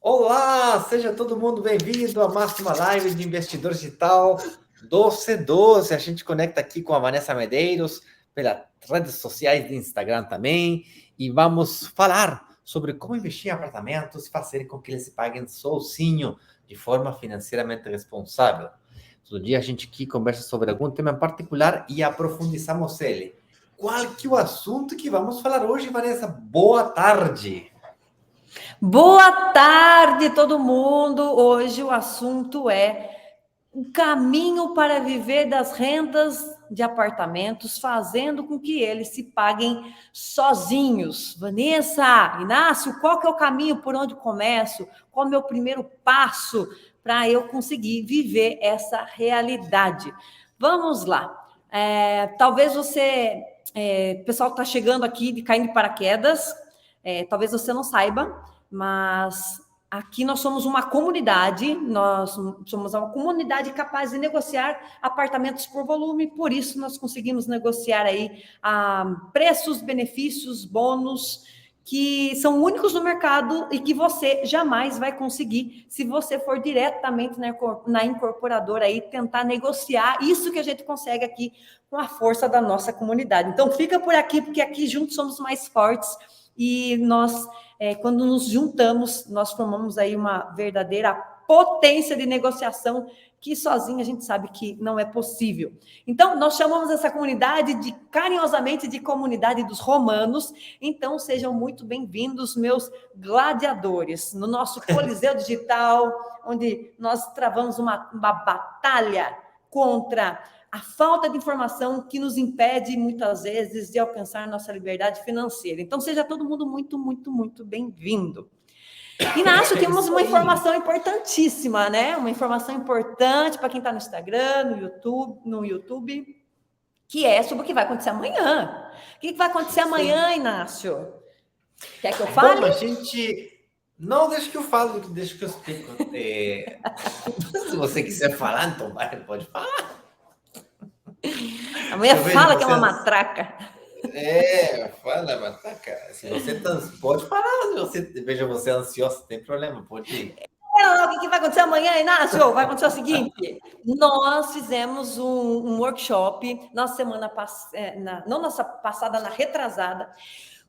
Olá, seja todo mundo bem-vindo à máxima live de investidor digital do C12. A gente conecta aqui com a Vanessa Medeiros pelas redes sociais de Instagram também e vamos falar sobre como investir em apartamentos e fazer com que eles se paguem sozinho de forma financeiramente responsável. Todo dia a gente aqui conversa sobre algum tema em particular e aprofundizamos ele. Qual que é o assunto que vamos falar hoje, Vanessa? Boa tarde! Boa tarde, todo mundo! Hoje o assunto é o caminho para viver das rendas de apartamentos, fazendo com que eles se paguem sozinhos. Vanessa, Inácio, qual que é o caminho, por onde começo? Qual é o meu primeiro passo para eu conseguir viver essa realidade? Vamos lá. Talvez você, pessoal que está chegando aqui, caindo de paraquedas, talvez você não saiba, mas aqui nós somos uma comunidade, nós somos uma comunidade capaz de negociar apartamentos por volume, por isso nós conseguimos negociar aí preços, benefícios, bônus, que são únicos no mercado e que você jamais vai conseguir se você for diretamente na incorporadora aí tentar negociar isso que a gente consegue aqui com a força da nossa comunidade. Então fica por aqui, porque aqui juntos somos mais fortes e nós, quando nos juntamos, nós formamos aí uma verdadeira potência de negociação que sozinha a gente sabe que não é possível. Então, nós chamamos essa comunidade carinhosamente de comunidade dos romanos. Então, sejam muito bem-vindos, meus gladiadores, no nosso Coliseu Digital, onde nós travamos uma batalha contra a falta de informação que nos impede, muitas vezes, de alcançar nossa liberdade financeira. Então, seja todo mundo muito, muito, muito bem-vindo. Inácio, temos uma informação importantíssima, né? Uma informação importante para quem está no Instagram, no YouTube, que é sobre o que vai acontecer amanhã. O que vai acontecer amanhã, Inácio? Quer que eu fale? Bom, a gente... Não, deixa que eu falo, deixa que eu explico. Se você quiser falar, então pode falar. A mulher fala que é uma matraca. Fala, matraca. Se você pode falar, veja você ansiosa, não tem problema, pode ir. O que vai acontecer amanhã, Inácio? Vai acontecer o seguinte: nós fizemos um workshop na semana passada, não nossa passada, na retrasada,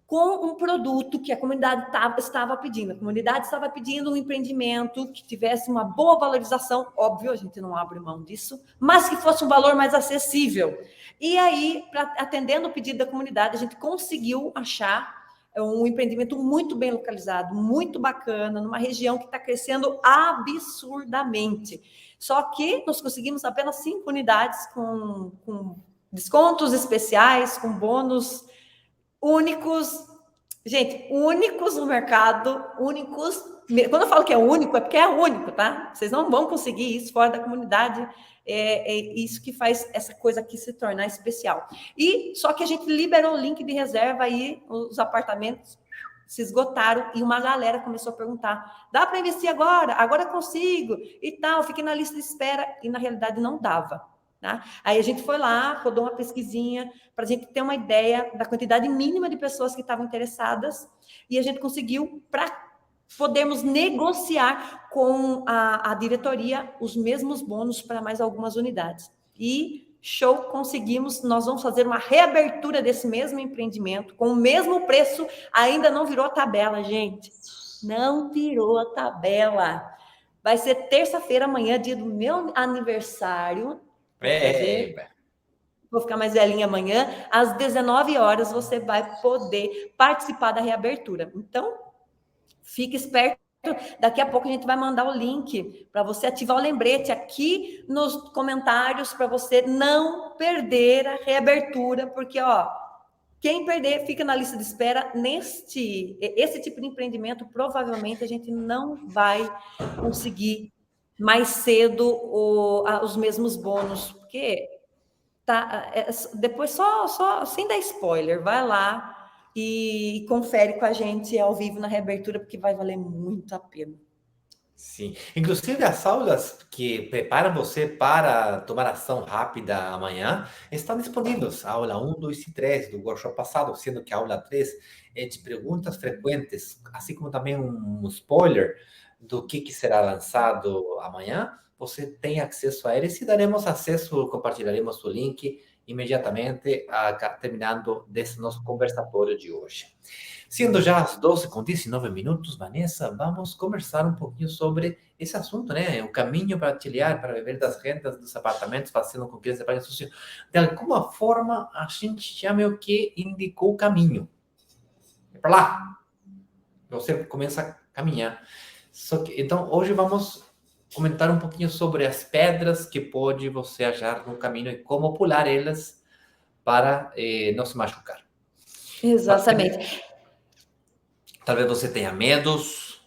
com um produto que a comunidade estava pedindo. A comunidade estava pedindo um empreendimento que tivesse uma boa valorização, óbvio, a gente não abre mão disso, mas que fosse um valor mais acessível. E aí, atendendo o pedido da comunidade, a gente conseguiu achar um empreendimento muito bem localizado, muito bacana, numa região que está crescendo absurdamente. Só que nós conseguimos apenas 5 unidades com descontos especiais, com bônus únicos, gente, únicos no mercado, únicos. Quando eu falo que é único, é porque é único, tá? Vocês não vão conseguir isso fora da comunidade. É isso que faz essa coisa aqui se tornar especial. E só que a gente liberou o link de reserva aí, os apartamentos se esgotaram e uma galera começou a perguntar: dá para investir agora? Agora eu consigo e tal. Fiquei na lista de espera e na realidade não dava. Tá? Aí a gente foi lá, rodou uma pesquisinha para a gente ter uma ideia da quantidade mínima de pessoas que estavam interessadas e a gente conseguiu, para podermos negociar com a diretoria os mesmos bônus para mais algumas unidades. E show, conseguimos. Nós vamos fazer uma reabertura desse mesmo empreendimento com o mesmo preço. Ainda não virou a tabela, gente. Não virou a tabela. Vai ser terça-feira, amanhã, dia do meu aniversário. Vou ficar mais velhinha amanhã. Às 19 horas você vai poder participar da reabertura. Então, fique esperto. Daqui a pouco a gente vai mandar o link para você ativar o lembrete aqui nos comentários para você não perder a reabertura, porque quem perder fica na lista de espera. Esse tipo de empreendimento provavelmente a gente não vai conseguir mais cedo os mesmos bônus, porque Tá, depois só sem dar spoiler, vai lá e confere com a gente ao vivo na reabertura, porque vai valer muito a pena. Sim. Inclusive, as aulas que preparam você para tomar ação rápida amanhã estão disponíveis. A aula 1, 2 e 3 do workshop passado, sendo que a aula 3 é de perguntas frequentes, assim como também um spoiler do que será lançado amanhã. Você tem acesso a eles e daremos acesso, compartilharemos o link imediatamente, terminando desse nosso conversatório de hoje. Sendo já as 12h19, Vanessa, vamos conversar um pouquinho sobre esse assunto, né? O caminho para auxiliar, para viver das rendas dos apartamentos, fazendo com que eles trabalhem social. De alguma forma, a gente já meio que indicou o caminho. É para lá. Você começa a caminhar. Então, hoje vamos comentar um pouquinho sobre as pedras que pode você achar no caminho e como pular elas para não se machucar. Exatamente. Talvez você tenha medos,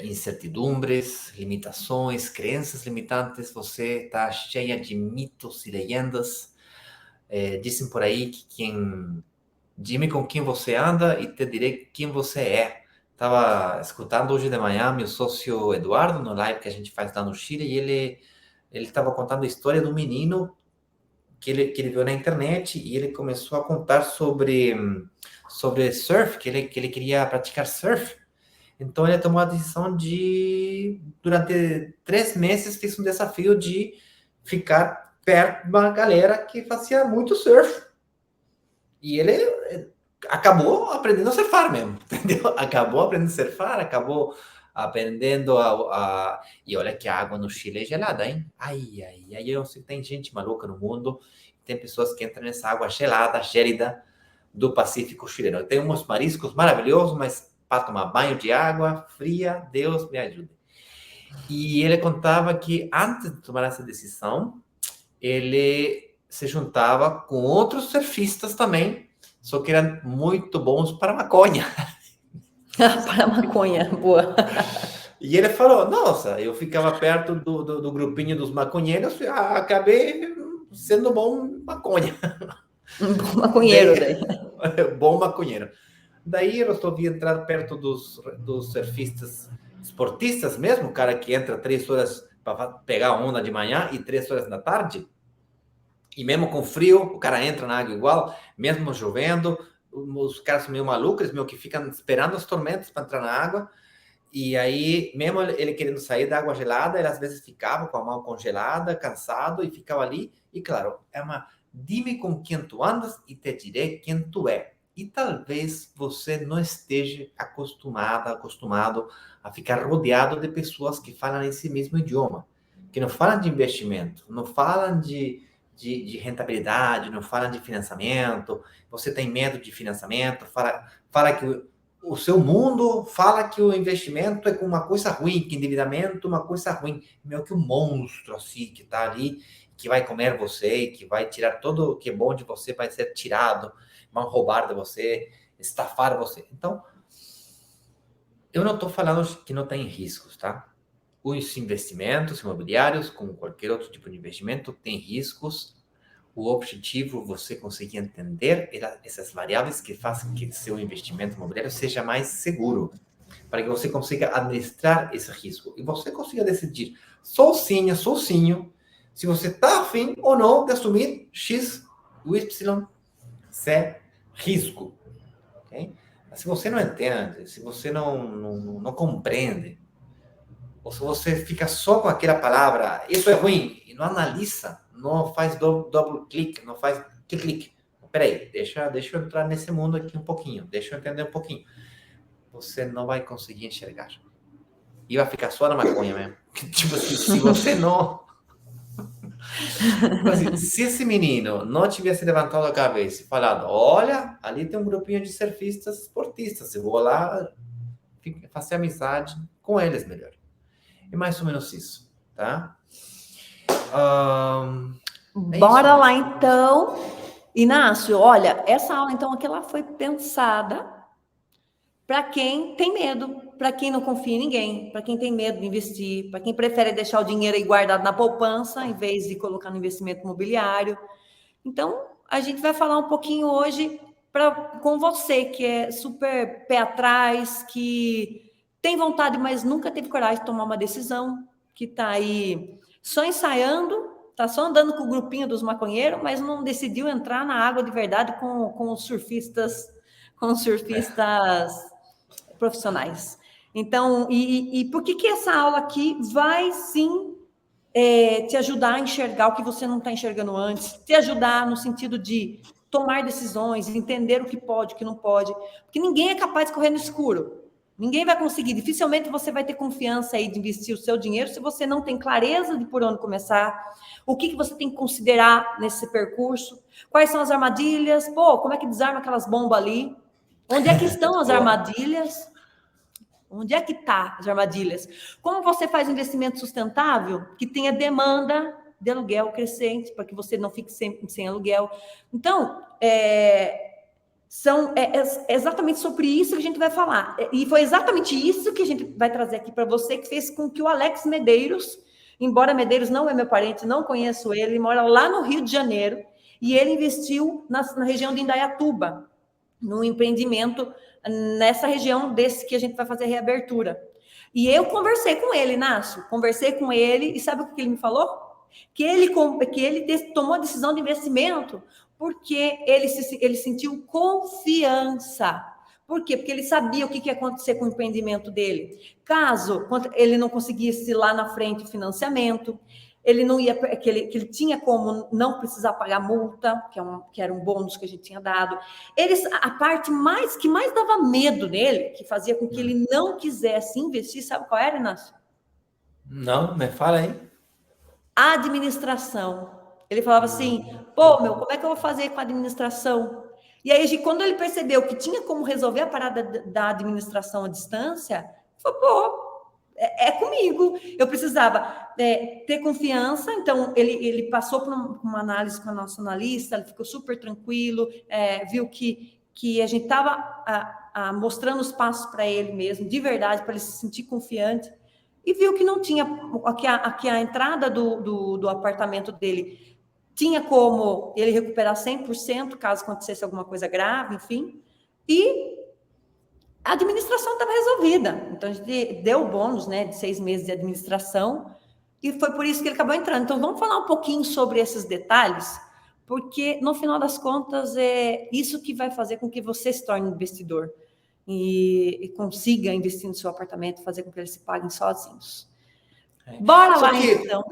incertidumbres, limitações, crenças limitantes. Você está cheia de mitos e leyendas. Dizem por aí que dime com quem você anda e te direi quem você é. Estava escutando hoje de manhã meu sócio Eduardo no live que a gente faz lá no Chile e ele estava contando a história do menino que ele viu na internet e ele começou a contar sobre surf, que ele queria praticar surf. Então ele tomou a decisão de, durante 3 meses, fez um desafio de ficar perto de uma galera que fazia muito surf. E ele acabou aprendendo a surfar mesmo, entendeu? Acabou aprendendo a surfar, acabou aprendendo E olha que a água no Chile é gelada, hein? Aí eu sei que tem gente maluca no mundo, tem pessoas que entram nessa água gelada, gélida do Pacífico chileno. Tem uns mariscos maravilhosos, mas para tomar banho de água fria, Deus me ajude. E ele contava que antes de tomar essa decisão, ele se juntava com outros surfistas também, só que eram muito bons para maconha. Para maconha, boa. E ele falou, nossa, eu ficava perto do grupinho dos maconheiros, acabei sendo bom maconha. Um bom maconheiro daí. Bom maconheiro. Daí eu resolvi entrar perto dos surfistas esportistas mesmo, o cara que entra 3 horas para pegar onda de manhã e 3 horas da tarde. E mesmo com frio, o cara entra na água igual, mesmo chovendo, os caras são meio malucos, meio que ficam esperando as tormentas para entrar na água. E aí, mesmo ele querendo sair da água gelada, ele às vezes ficava com a mão congelada, cansado, e ficava ali. E claro, dime com quem tu andas e te direi quem tu é. E talvez você não esteja acostumado a ficar rodeado de pessoas que falam esse mesmo idioma, que não falam de investimento, não falam de rentabilidade, não falam de financiamento. Você tem medo de financiamento, fala que o seu mundo fala que o investimento é uma coisa ruim, que endividamento é uma coisa ruim, meio que um monstro assim que está ali, que vai comer você, que vai tirar tudo o que é bom de você, vai ser tirado, vão roubar de você, estafar você. Então, eu não estou falando que não tem riscos, tá? Os investimentos imobiliários, como qualquer outro tipo de investimento, tem riscos. O objetivo é você conseguir entender essas variáveis que fazem que seu investimento imobiliário seja mais seguro, para que você consiga administrar esse risco e você consiga decidir sozinho, se você está afim ou não de assumir X, Y, Z risco. Okay? Se você não entende, se você não compreende, ou se você fica só com aquela palavra, isso é ruim, e não analisa, não faz double clique, não faz clique. Peraí, deixa eu entrar nesse mundo aqui um pouquinho, deixa eu entender um pouquinho. Você não vai conseguir enxergar. E vai ficar só na maconha mesmo. Tipo assim, se você não... assim, se esse menino não tivesse levantado a cabeça e falado, olha, ali tem um grupinho de surfistas esportistas, eu vou lá fazer amizade com eles melhor. É mais ou menos isso, tá? Bora lá, então. Inácio, olha, essa aula, então, aqui ela foi pensada para quem tem medo, para quem não confia em ninguém, para quem tem medo de investir, para quem prefere deixar o dinheiro aí guardado na poupança, em vez de colocar no investimento imobiliário, Então, a gente vai falar um pouquinho hoje com você, que é super pé atrás, que tem vontade, mas nunca teve coragem de tomar uma decisão, que está aí só ensaiando, está só andando com o grupinho dos maconheiros, mas não decidiu entrar na água de verdade com os surfistas profissionais. Então, e por que essa aula aqui vai sim te ajudar a enxergar o que você não está enxergando antes, te ajudar no sentido de tomar decisões, entender o que pode, o que não pode, porque ninguém é capaz de correr no escuro. Ninguém vai conseguir, dificilmente você vai ter confiança aí de investir o seu dinheiro se você não tem clareza de por onde começar, o que você tem que considerar nesse percurso, quais são as armadilhas, como é que desarma aquelas bombas ali, onde é que estão as armadilhas, onde é que tá as armadilhas? Como você faz um investimento sustentável que tenha demanda de aluguel crescente, para que você não fique sem aluguel. Então, exatamente sobre isso que a gente vai falar. E foi exatamente isso que a gente vai trazer aqui para você, que fez com que o Alex Medeiros, embora Medeiros não é meu parente, não conheço ele mora lá no Rio de Janeiro, e ele investiu na região de Indaiatuba, num empreendimento nessa região desse que a gente vai fazer a reabertura. E eu conversei com ele, Inácio, e sabe o que ele me falou? Que ele tomou a decisão de investimento porque ele sentiu confiança. Por quê? Porque ele sabia o que ia acontecer com o empreendimento dele. Caso ele não conseguisse lá na frente o financiamento, ele não ia, que ele tinha como não precisar pagar multa, que era um bônus que a gente tinha dado. A parte que mais dava medo nele, que fazia com que ele não quisesse investir, sabe qual era, Inácio? Não, me fala aí. A administração. Ele falava assim, como é que eu vou fazer com a administração? E aí, quando ele percebeu que tinha como resolver a parada da administração à distância, falou, é comigo. Eu precisava ter confiança, então ele passou por uma análise com a nossa analista, ele ficou super tranquilo, viu que a gente estava mostrando os passos para ele mesmo, de verdade, para ele se sentir confiante, e viu que não tinha, que a entrada do apartamento dele tinha como ele recuperar 100%, caso acontecesse alguma coisa grave, enfim, e a administração estava resolvida. Então, a gente deu o bônus, né, de 6 meses de administração, e foi por isso que ele acabou entrando. Então, vamos falar um pouquinho sobre esses detalhes, porque, no final das contas, é isso que vai fazer com que você se torne investidor e consiga investir no seu apartamento, fazer com que eles se paguem sozinhos. Bora lá, então.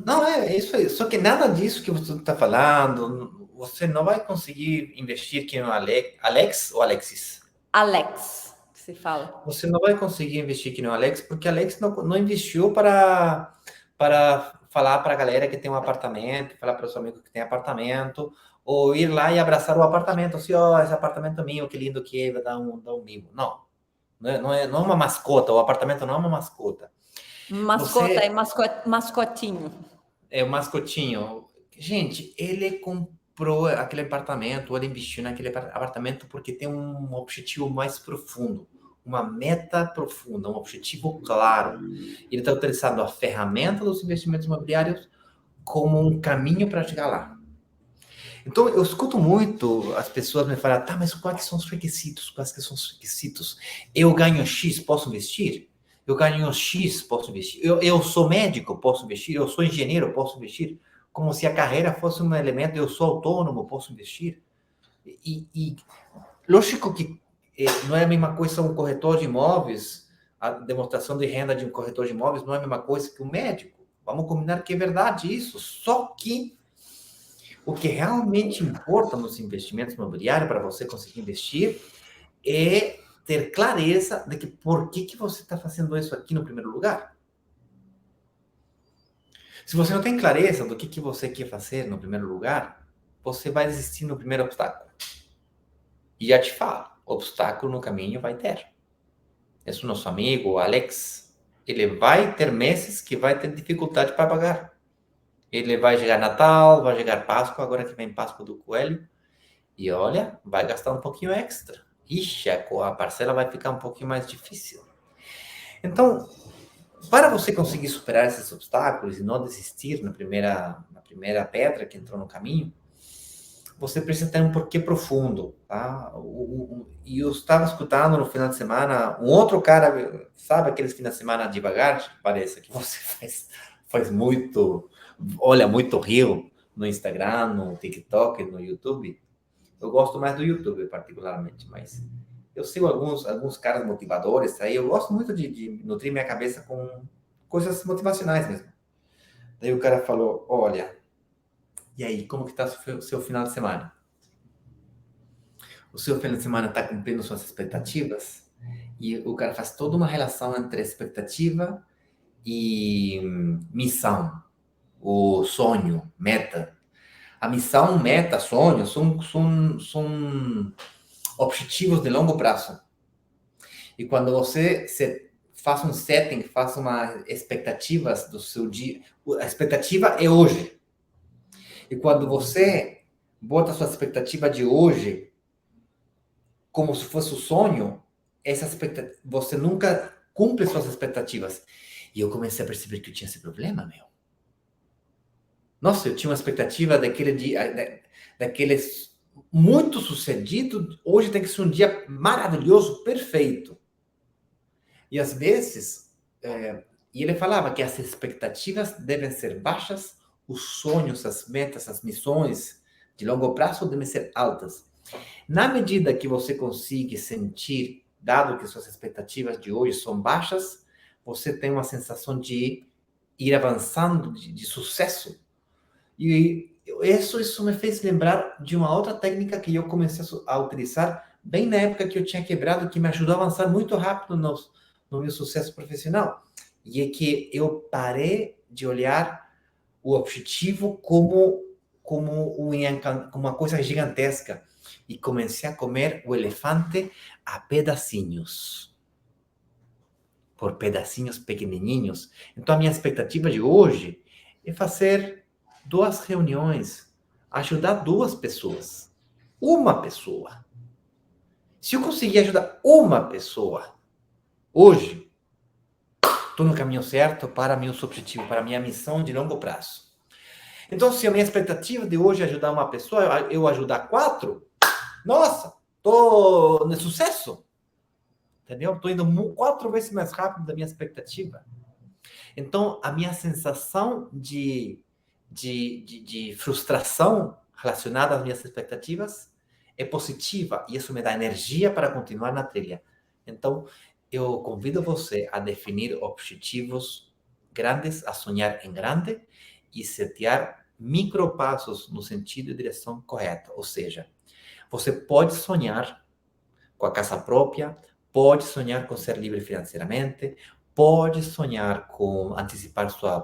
Não, é isso aí. Só que nada disso que você está falando, você não vai conseguir investir aqui no Alex ou Alexis? Alex, que se fala. Você não vai conseguir investir aqui no Alex, porque Alex não investiu para falar para a galera que tem um apartamento, falar para os amigos que tem apartamento, ou ir lá e abraçar o apartamento, assim, esse apartamento meu, que lindo que é, vai dar um mimo. Não é uma mascota, o apartamento não é uma mascota. Mascota, mascotinho. É o mascotinho. Gente, ele comprou aquele apartamento, ou ele investiu naquele apartamento porque tem um objetivo mais profundo, uma meta profunda, um objetivo claro. Ele está utilizando a ferramenta dos investimentos imobiliários como um caminho para chegar lá. Então, eu escuto muito as pessoas me falar, tá, mas quais são os requisitos? Quais que são os requisitos? Eu ganho X, posso investir? Eu ganho X, posso investir? Eu sou médico, posso investir? Eu sou engenheiro, posso investir? Como se a carreira fosse um elemento, eu sou autônomo, posso investir? E lógico que não é a mesma coisa um corretor de imóveis, a demonstração de renda de um corretor de imóveis não é a mesma coisa que um médico. Vamos combinar que é verdade isso, só que o que realmente importa nos investimentos imobiliários para você conseguir investir é ter clareza de que por que você está fazendo isso aqui no primeiro lugar. Se você não tem clareza do que você quer fazer no primeiro lugar, você vai desistir no primeiro obstáculo. E já te falo, obstáculo no caminho vai ter. Esse nosso amigo, Alex, ele vai ter meses que vai ter dificuldade para pagar. Ele vai chegar Natal, vai chegar Páscoa, agora que vem Páscoa do Coelho, e olha, vai gastar um pouquinho extra. Ixi, a parcela vai ficar um pouquinho mais difícil. Então, para você conseguir superar esses obstáculos e não desistir na primeira pedra que entrou no caminho, você precisa ter um porquê profundo, tá? E eu estava escutando no final de semana um outro cara, sabe aqueles finais de semana devagar, parece que você faz muito, olha muito rio no Instagram, no TikTok, no YouTube. Eu gosto mais do YouTube, particularmente, mas eu sigo alguns caras motivadores aí. Eu gosto muito de nutrir minha cabeça com coisas motivacionais mesmo. Daí o cara falou, olha, e aí, como que tá o seu final de semana? O seu final de semana está cumprindo suas expectativas? E o cara faz toda uma relação entre expectativa e missão, o sonho, meta. A missão, meta, sonho são objetivos de longo prazo. E quando você faz um setting, faz uma expectativas do seu dia, a expectativa é hoje. E quando você bota a sua expectativa de hoje como se fosse o sonho, você nunca cumpre suas expectativas. E eu comecei a perceber que eu tinha esse problema, meu. Nossa, eu tinha uma expectativa daquele dia, daqueles muito sucedido, hoje tem que ser um dia maravilhoso, perfeito. E às vezes, e ele falava que as expectativas devem ser baixas, os sonhos, as metas, as missões de longo prazo devem ser altas. Na medida que você consiga sentir, dado que suas expectativas de hoje são baixas, você tem uma sensação de ir avançando, de sucesso. E isso me fez lembrar de uma outra técnica que eu comecei a utilizar bem na época que eu tinha quebrado, que me ajudou a avançar muito rápido no meu sucesso profissional. E é que eu parei de olhar o objetivo como uma coisa gigantesca e comecei a comer o elefante a pedacinhos, por pedacinhos pequenininhos. Então, a minha expectativa de hoje é fazer 2 reuniões, ajudar 2 pessoas, uma pessoa. Se eu conseguir ajudar uma pessoa hoje, estou no caminho certo para meus objetivos, para minha missão de longo prazo. Então, se a minha expectativa de hoje é ajudar uma pessoa, eu ajudar 4, nossa, tô no sucesso. Entendeu? Tô indo 4 vezes mais rápido da minha expectativa. Então, a minha sensação de frustração relacionada às minhas expectativas é positiva e isso me dá energia para continuar na trilha. Então, eu convido você a definir objetivos grandes, a sonhar em grande e setear micropassos no sentido e direção correta. Ou seja, você pode sonhar com a casa própria, pode sonhar com ser livre financeiramente, pode sonhar com antecipar sua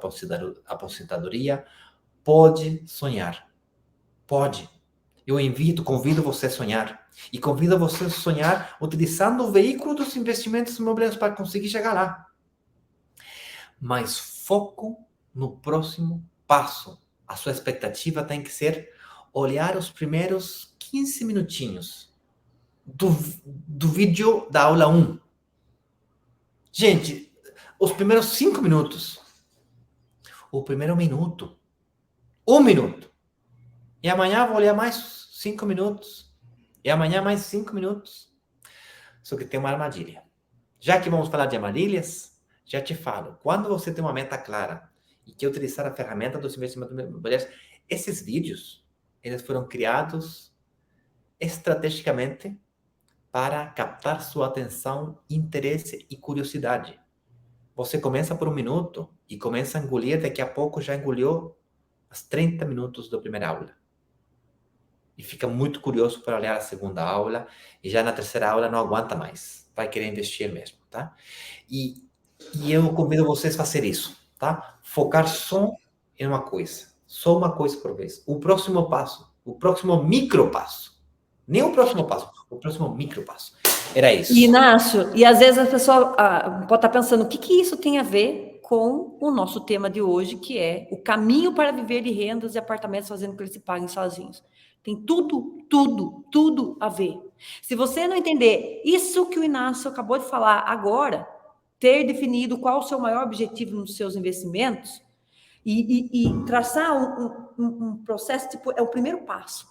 aposentadoria, pode sonhar. Pode. Eu convido você a sonhar. E convido você a sonhar utilizando o veículo dos investimentos imobiliários para conseguir chegar lá. Mas foco no próximo passo. A sua expectativa tem que ser olhar os primeiros 15 minutinhos do vídeo da aula 1. Gente, os primeiros 5 minutos. O primeiro minuto. 1 minuto. E amanhã vou olhar mais 5 minutos. E amanhã mais 5 minutos. Só que tem uma armadilha. Já que vamos falar de armadilhas, já te falo. Quando você tem uma meta clara e quer utilizar a ferramenta dos investimentos imobiliários, esses vídeos, eles foram criados estrategicamente para captar sua atenção, interesse e curiosidade. Você começa por 1 minuto e começa a engolir, daqui a pouco já engoliu os 30 minutos da primeira aula. E fica muito curioso para olhar a segunda aula, e já na terceira aula não aguenta mais. Vai querer investir mesmo, tá? E eu convido vocês a fazer isso, tá? Focar só em uma coisa. Só uma coisa por vez. O próximo passo, o próximo micro passo. Nem o próximo passo, o próximo micro passo. Era isso. Inácio, e às vezes a pessoa pode estar pensando, o que isso tem a ver com o nosso tema de hoje, que é o caminho para viver de rendas e apartamentos fazendo com que eles se paguem sozinhos. Tem tudo a ver. Se você não entender isso que o Inácio acabou de falar agora, ter definido qual o seu maior objetivo nos seus investimentos e traçar um processo, tipo, é o primeiro passo.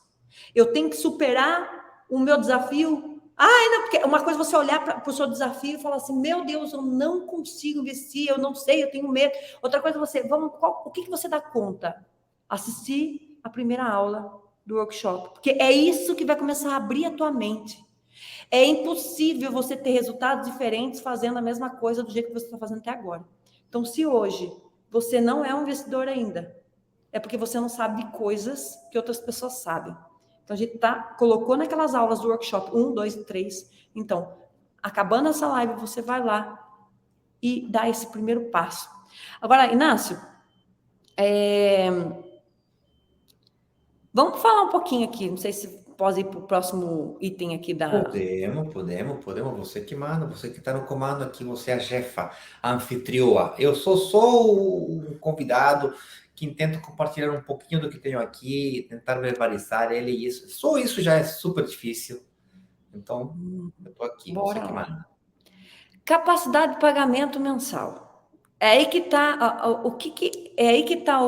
Eu tenho que superar o meu desafio. Não, porque uma coisa é você olhar para o seu desafio e falar assim, meu Deus, eu não consigo investir, eu não sei, eu tenho medo. Outra coisa é você, o que você dá conta? Assistir a primeira aula do workshop, porque é isso que vai começar a abrir a tua mente. É impossível você ter resultados diferentes fazendo a mesma coisa do jeito que você está fazendo até agora. Então, se hoje você não é um investidor ainda, é porque você não sabe de coisas que outras pessoas sabem. Então, a gente colocou naquelas aulas do workshop 1, 2 e 3. Então, acabando essa live, você vai lá e dá esse primeiro passo. Agora, Inácio, vamos falar um pouquinho aqui, não sei se pode ir para o próximo item aqui da... Podemos. Você que manda, você que está no comando aqui, você é a chefa, a anfitrioa. Eu sou só o convidado que tento compartilhar um pouquinho do que tenho aqui, tentar verbalizar ele e isso. Só isso já é super difícil. Então, eu estou aqui, você que manda. Capacidade de pagamento mensal. É aí que está é aí que está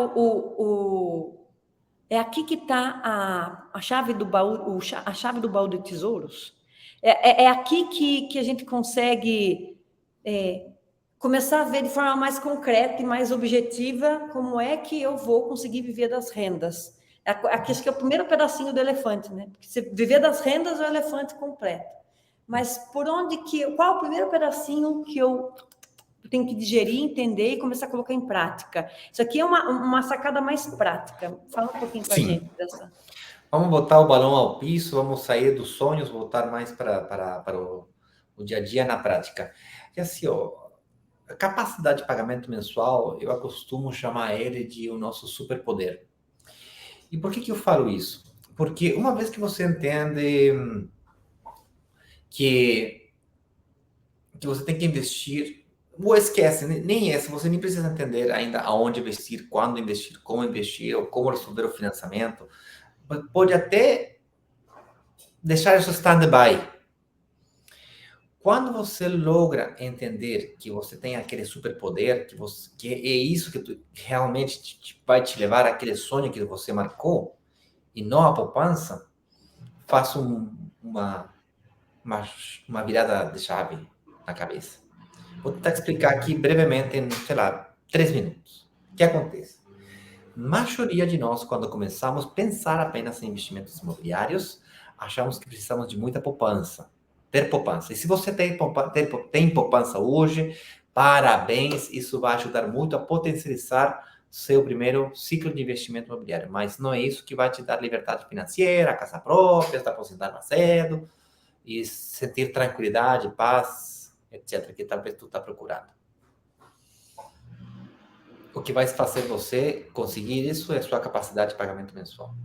é aqui que está a chave do baú, a chave do baú de tesouros. É aqui que a gente consegue começar a ver de forma mais concreta e mais objetiva como é que eu vou conseguir viver das rendas. Aqui acho que é o primeiro pedacinho do elefante, né? Porque viver das rendas é o elefante completo. Mas qual é o primeiro pedacinho que eu tenho que digerir, entender e começar a colocar em prática? Isso aqui é uma sacada mais prática. Fala um pouquinho para a gente dessa. Vamos botar o balão ao piso, vamos sair dos sonhos, voltar mais para o dia a dia na prática. E assim, a capacidade de pagamento mensual, eu costumo chamar ele de o nosso superpoder. E por que eu falo isso? Porque uma vez que você entende que você tem que investir, ou esquece, nem essa, você nem precisa entender ainda aonde investir, quando investir, ou como resolver o financiamento. Pode até deixar isso stand-by. Quando você logra entender que você tem aquele superpoder, que é isso que realmente vai te levar àquele sonho que você marcou, e não a poupança, faça uma virada de chave na cabeça. Vou tentar explicar aqui brevemente em, 3 minutos. O que acontece? A maioria de nós, quando começamos a pensar apenas em investimentos imobiliários, achamos que precisamos de muita poupança. Ter poupança. E se você tem poupança hoje, parabéns, isso vai ajudar muito a potencializar seu primeiro ciclo de investimento imobiliário. Mas não é isso que vai te dar liberdade financeira, casa própria, se aposentar mais cedo e sentir tranquilidade, paz, etc., que talvez tu está procurando. O que vai fazer você conseguir isso é a sua capacidade de pagamento mensual.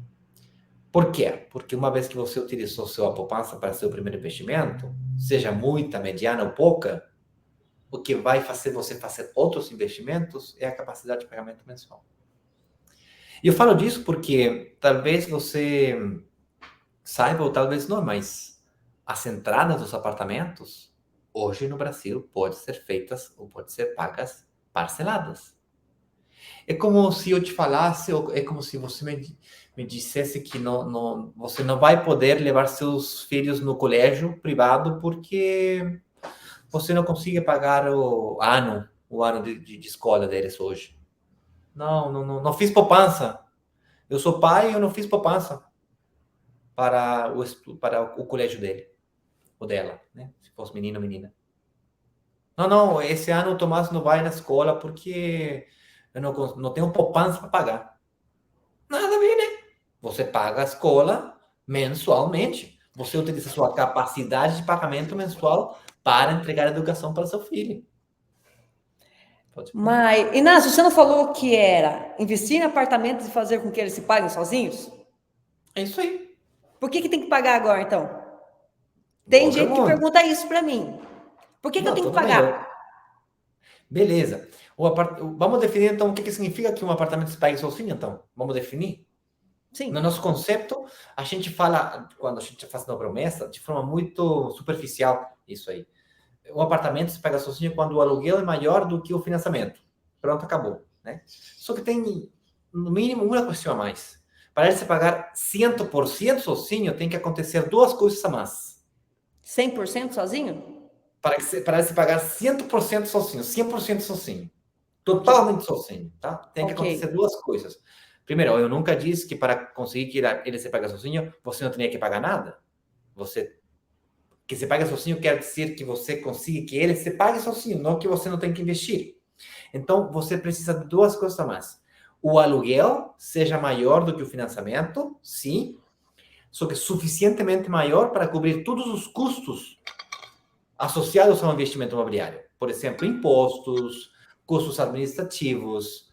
Por quê? Porque uma vez que você utilizou sua poupança para seu primeiro investimento, seja muita, mediana ou pouca, o que vai fazer você fazer outros investimentos é a capacidade de pagamento mensual. E eu falo disso porque talvez você saiba ou talvez não, mas as entradas dos apartamentos hoje no Brasil podem ser feitas ou podem ser pagas parceladas. É como se eu te falasse, ou é como se você me dissesse que você não vai poder levar seus filhos no colégio privado porque você não consegue pagar o ano de escola deles hoje. Não fiz poupança. Eu sou pai e eu não fiz poupança para o colégio dele, ou dela, né? Se fosse menino ou menina. Não, esse ano o Tomás não vai na escola porque eu não tenho poupança para pagar. Nada a ver, né? Você paga a escola mensalmente. Você utiliza a sua capacidade de pagamento mensual para entregar a educação para seu filho. Mas, Inácio, você não falou que era investir em apartamentos e fazer com que eles se paguem sozinhos? É isso aí. Por que tem que pagar agora, então? Tem gente que pergunta isso para mim. Por que eu tenho que pagar? Beleza. Vamos definir, então, o que significa que um apartamento se pague sozinho, então? Vamos definir? Sim. No nosso conceito, a gente fala, quando a gente faz uma promessa, de forma muito superficial, isso aí. Um apartamento se paga sozinho quando o aluguel é maior do que o financiamento. Pronto, acabou, né? Só que tem, no mínimo, uma questão a mais. Para ele se pagar 100% sozinho, tem que acontecer duas coisas a mais. 100% sozinho? Para ele se pagar 100% sozinho, 100% sozinho. Totalmente sozinho, tá? Tem que acontecer duas coisas. Primeiro, eu nunca disse que para conseguir que ele se pague sozinho, você não tinha que pagar nada. Que se pague sozinho quer dizer que você consiga que ele se pague sozinho, não que você não tem que investir. Então, você precisa de duas coisas a mais. O aluguel seja maior do que o financiamento, sim, só que suficientemente maior para cobrir todos os custos associados ao investimento imobiliário. Por exemplo, impostos, custos administrativos,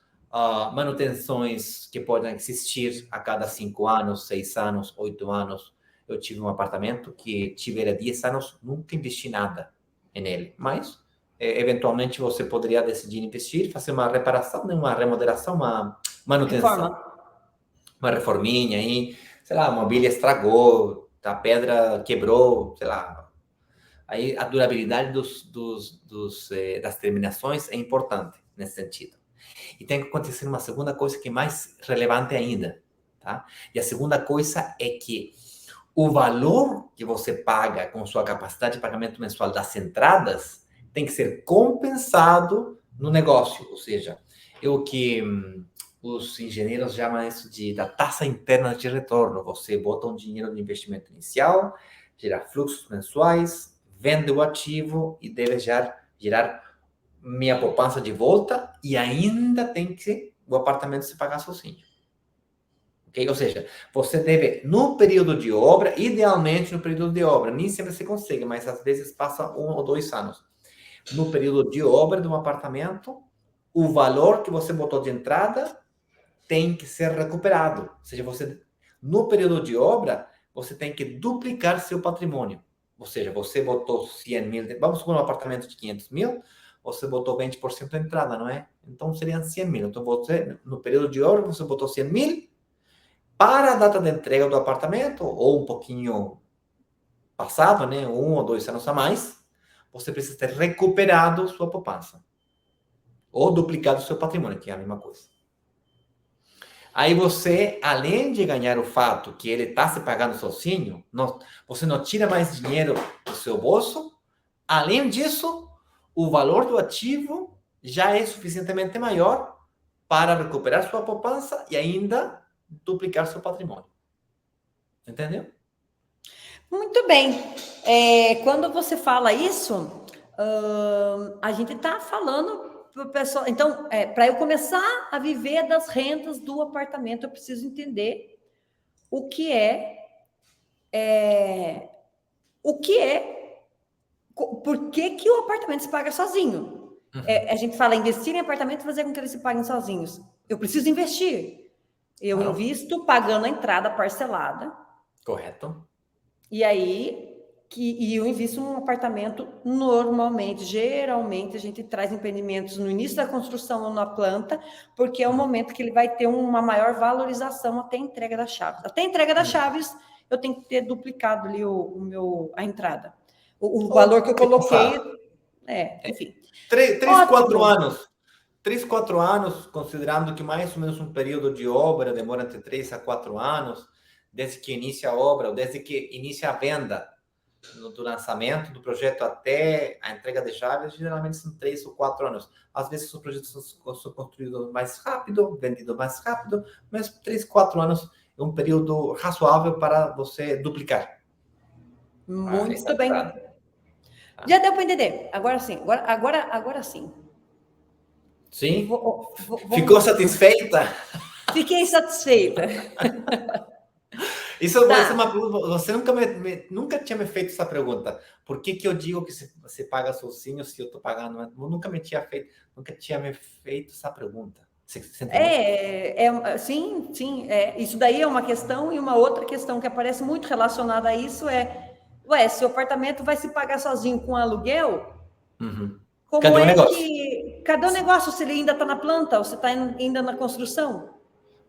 manutenções que podem existir a cada 5 anos, 6 anos, 8 anos. Eu tive um apartamento que tivera 10 anos, nunca investi nada nele, mas eventualmente você poderia decidir investir, fazer uma reparação, uma remodelação, uma manutenção, uma reforminha aí, sei lá, a mobília estragou, a pedra quebrou, sei lá. Aí a durabilidade das terminações é importante nesse sentido. E tem que acontecer uma segunda coisa que é mais relevante ainda, tá? E a segunda coisa é que o valor que você paga com sua capacidade de pagamento mensual das entradas tem que ser compensado no negócio, ou seja, os engenheiros chamam isso da taxa interna de retorno. Você bota um dinheiro de investimento inicial, gera fluxos mensuais, vende o ativo e deve gerar minha poupança de volta e ainda tem que o apartamento se pagar sozinho. Okay? Ou seja, você deve, no período de obra, idealmente no período de obra, nem sempre se consegue, mas às vezes passa 1 ou 2 anos. No período de obra de um apartamento, o valor que você botou de entrada tem que ser recuperado. Ou seja, no período de obra, você tem que duplicar seu patrimônio. Ou seja, você botou 100 mil, vamos supor um apartamento de 500 mil, você botou 20% da entrada, não é? Então, seriam 100 mil. Então, no período de obra, você botou 100 mil, para a data de entrega do apartamento, ou um pouquinho passado, né, 1 ou 2 anos a mais, você precisa ter recuperado sua poupança. Ou duplicado seu patrimônio, que é a mesma coisa. Aí você, além de ganhar o fato que ele está se pagando sozinho, você não tira mais dinheiro do seu bolso. Além disso, o valor do ativo já é suficientemente maior para recuperar sua poupança e ainda duplicar seu patrimônio. Entendeu? Muito bem. Quando você fala isso, a gente está falando para o pessoal. Então, para eu começar a viver das rendas do apartamento, eu preciso entender o que por que o apartamento se paga sozinho. Uhum. A gente fala investir em apartamento e fazer com que eles se paguem sozinhos. Eu preciso investir. Eu invisto pagando a entrada parcelada. Correto. E aí, eu invisto num apartamento geralmente a gente traz empreendimentos no início da construção ou na planta, porque é o momento que ele vai ter uma maior valorização até a entrega das chaves. Até a entrega das chaves, eu tenho que ter duplicado ali a entrada. O valor que eu coloquei, enfim. 3, 4 anos. 3, 4 anos, considerando que mais ou menos um período de obra demora entre 3 a 4 anos, desde que inicia a obra, ou desde que inicia a venda, do lançamento do projeto até a entrega de chaves, geralmente são 3 ou 4 anos. Às vezes os projetos são construídos mais rápido, vendidos mais rápido, mas 3, 4 anos é um período razoável para você duplicar. Muito bem. Já deu para entender. Agora sim. Agora sim. Sim? Ficou satisfeita? Fiquei satisfeita. Isso é uma pergunta. Você nunca tinha me feito essa pergunta. Por que eu digo que você paga sozinho se eu estou pagando? Eu nunca tinha me feito essa pergunta. Você sim. Isso daí é uma questão, e uma outra questão que aparece muito relacionada a isso se o apartamento vai se pagar sozinho com aluguel, cadê o negócio? Cadê o negócio se ele ainda está na planta ou se está ainda na construção?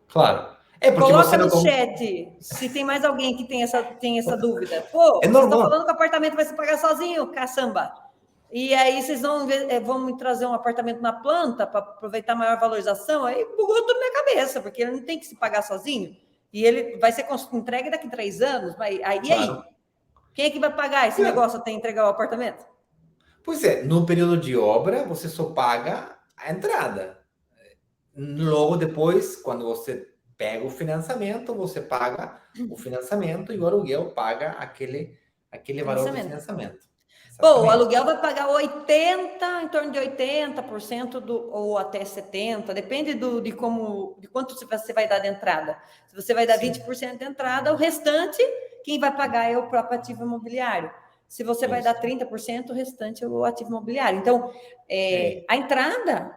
Claro. Porque coloca no chat se tem mais alguém que tem essa dúvida. Pô, vocês estão falando que o apartamento vai se pagar sozinho, caçamba. E aí vocês vão me trazer um apartamento na planta para aproveitar maior valorização? Aí bugou tudo na minha cabeça, porque ele não tem que se pagar sozinho. E ele vai ser entregue daqui a 3 anos. E aí? Claro. Quem é que vai pagar esse negócio até entregar o apartamento? Pois é, no período de obra, você só paga a entrada. Logo depois, quando você pega o financiamento, você paga o financiamento e o aluguel paga aquele valor do financiamento. Pô, o aluguel vai pagar 80, em torno de 80% ou até 70%, depende de quanto você vai dar de entrada. Se você vai dar 20% de entrada, o restante, quem vai pagar é o próprio ativo imobiliário. Se você vai dar 30%, o restante é o ativo imobiliário. Então, a entrada,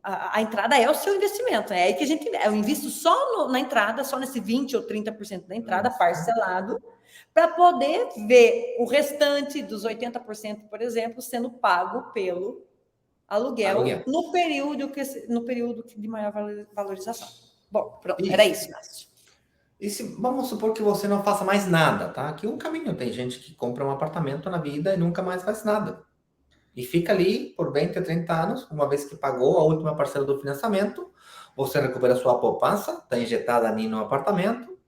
a entrada é o seu investimento. É aí que eu invisto só na entrada, só nesse 20% ou 30% da entrada, parcelado, para poder ver o restante dos 80%, por exemplo, sendo pago pelo aluguel. No período de maior valorização. Bom, pronto, era isso, Nácio. E vamos supor que você não faça mais nada, tá? Que um caminho, tem gente que compra um apartamento na vida e nunca mais faz nada. E fica ali por 20 ou 30 anos, uma vez que pagou a última parcela do financiamento, você recupera sua poupança, está injetada ali no apartamento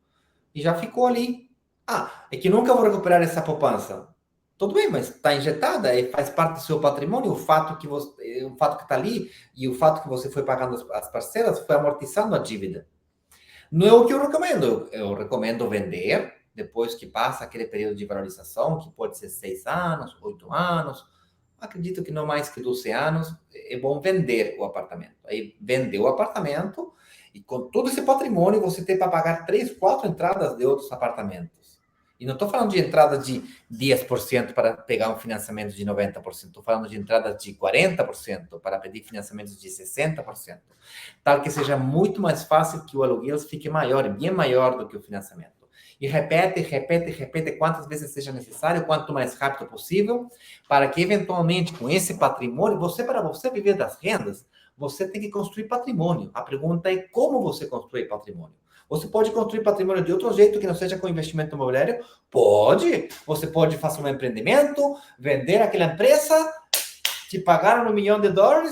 e já ficou ali. Ah, é que nunca vou recuperar essa poupança. Tudo bem, mas está injetada e faz parte do seu patrimônio. O fato que está ali e o fato que você foi pagando as parcelas foi amortizando a dívida. Não é o que eu recomendo. Eu recomendo vender depois que passa aquele período de valorização, que pode ser 6 anos, 8 anos. Acredito que não mais que 12 anos. É bom vender o apartamento. Aí vender o apartamento e com todo esse patrimônio você tem para pagar 3, 4 entradas de outros apartamentos. E não estou falando de entrada de 10% para pegar um financiamento de 90%. Estou falando de entrada de 40% para pedir financiamentos de 60%. Tal que seja muito mais fácil que o aluguel fique maior, bem maior do que o financiamento. E repete quantas vezes seja necessário, quanto mais rápido possível, para que eventualmente com esse patrimônio, para você viver das rendas, você tem que construir patrimônio. A pergunta é como você constrói patrimônio. Você pode construir patrimônio de outro jeito que não seja com investimento imobiliário? Pode. Você pode fazer um empreendimento, vender aquela empresa, te pagaram $1 milhão e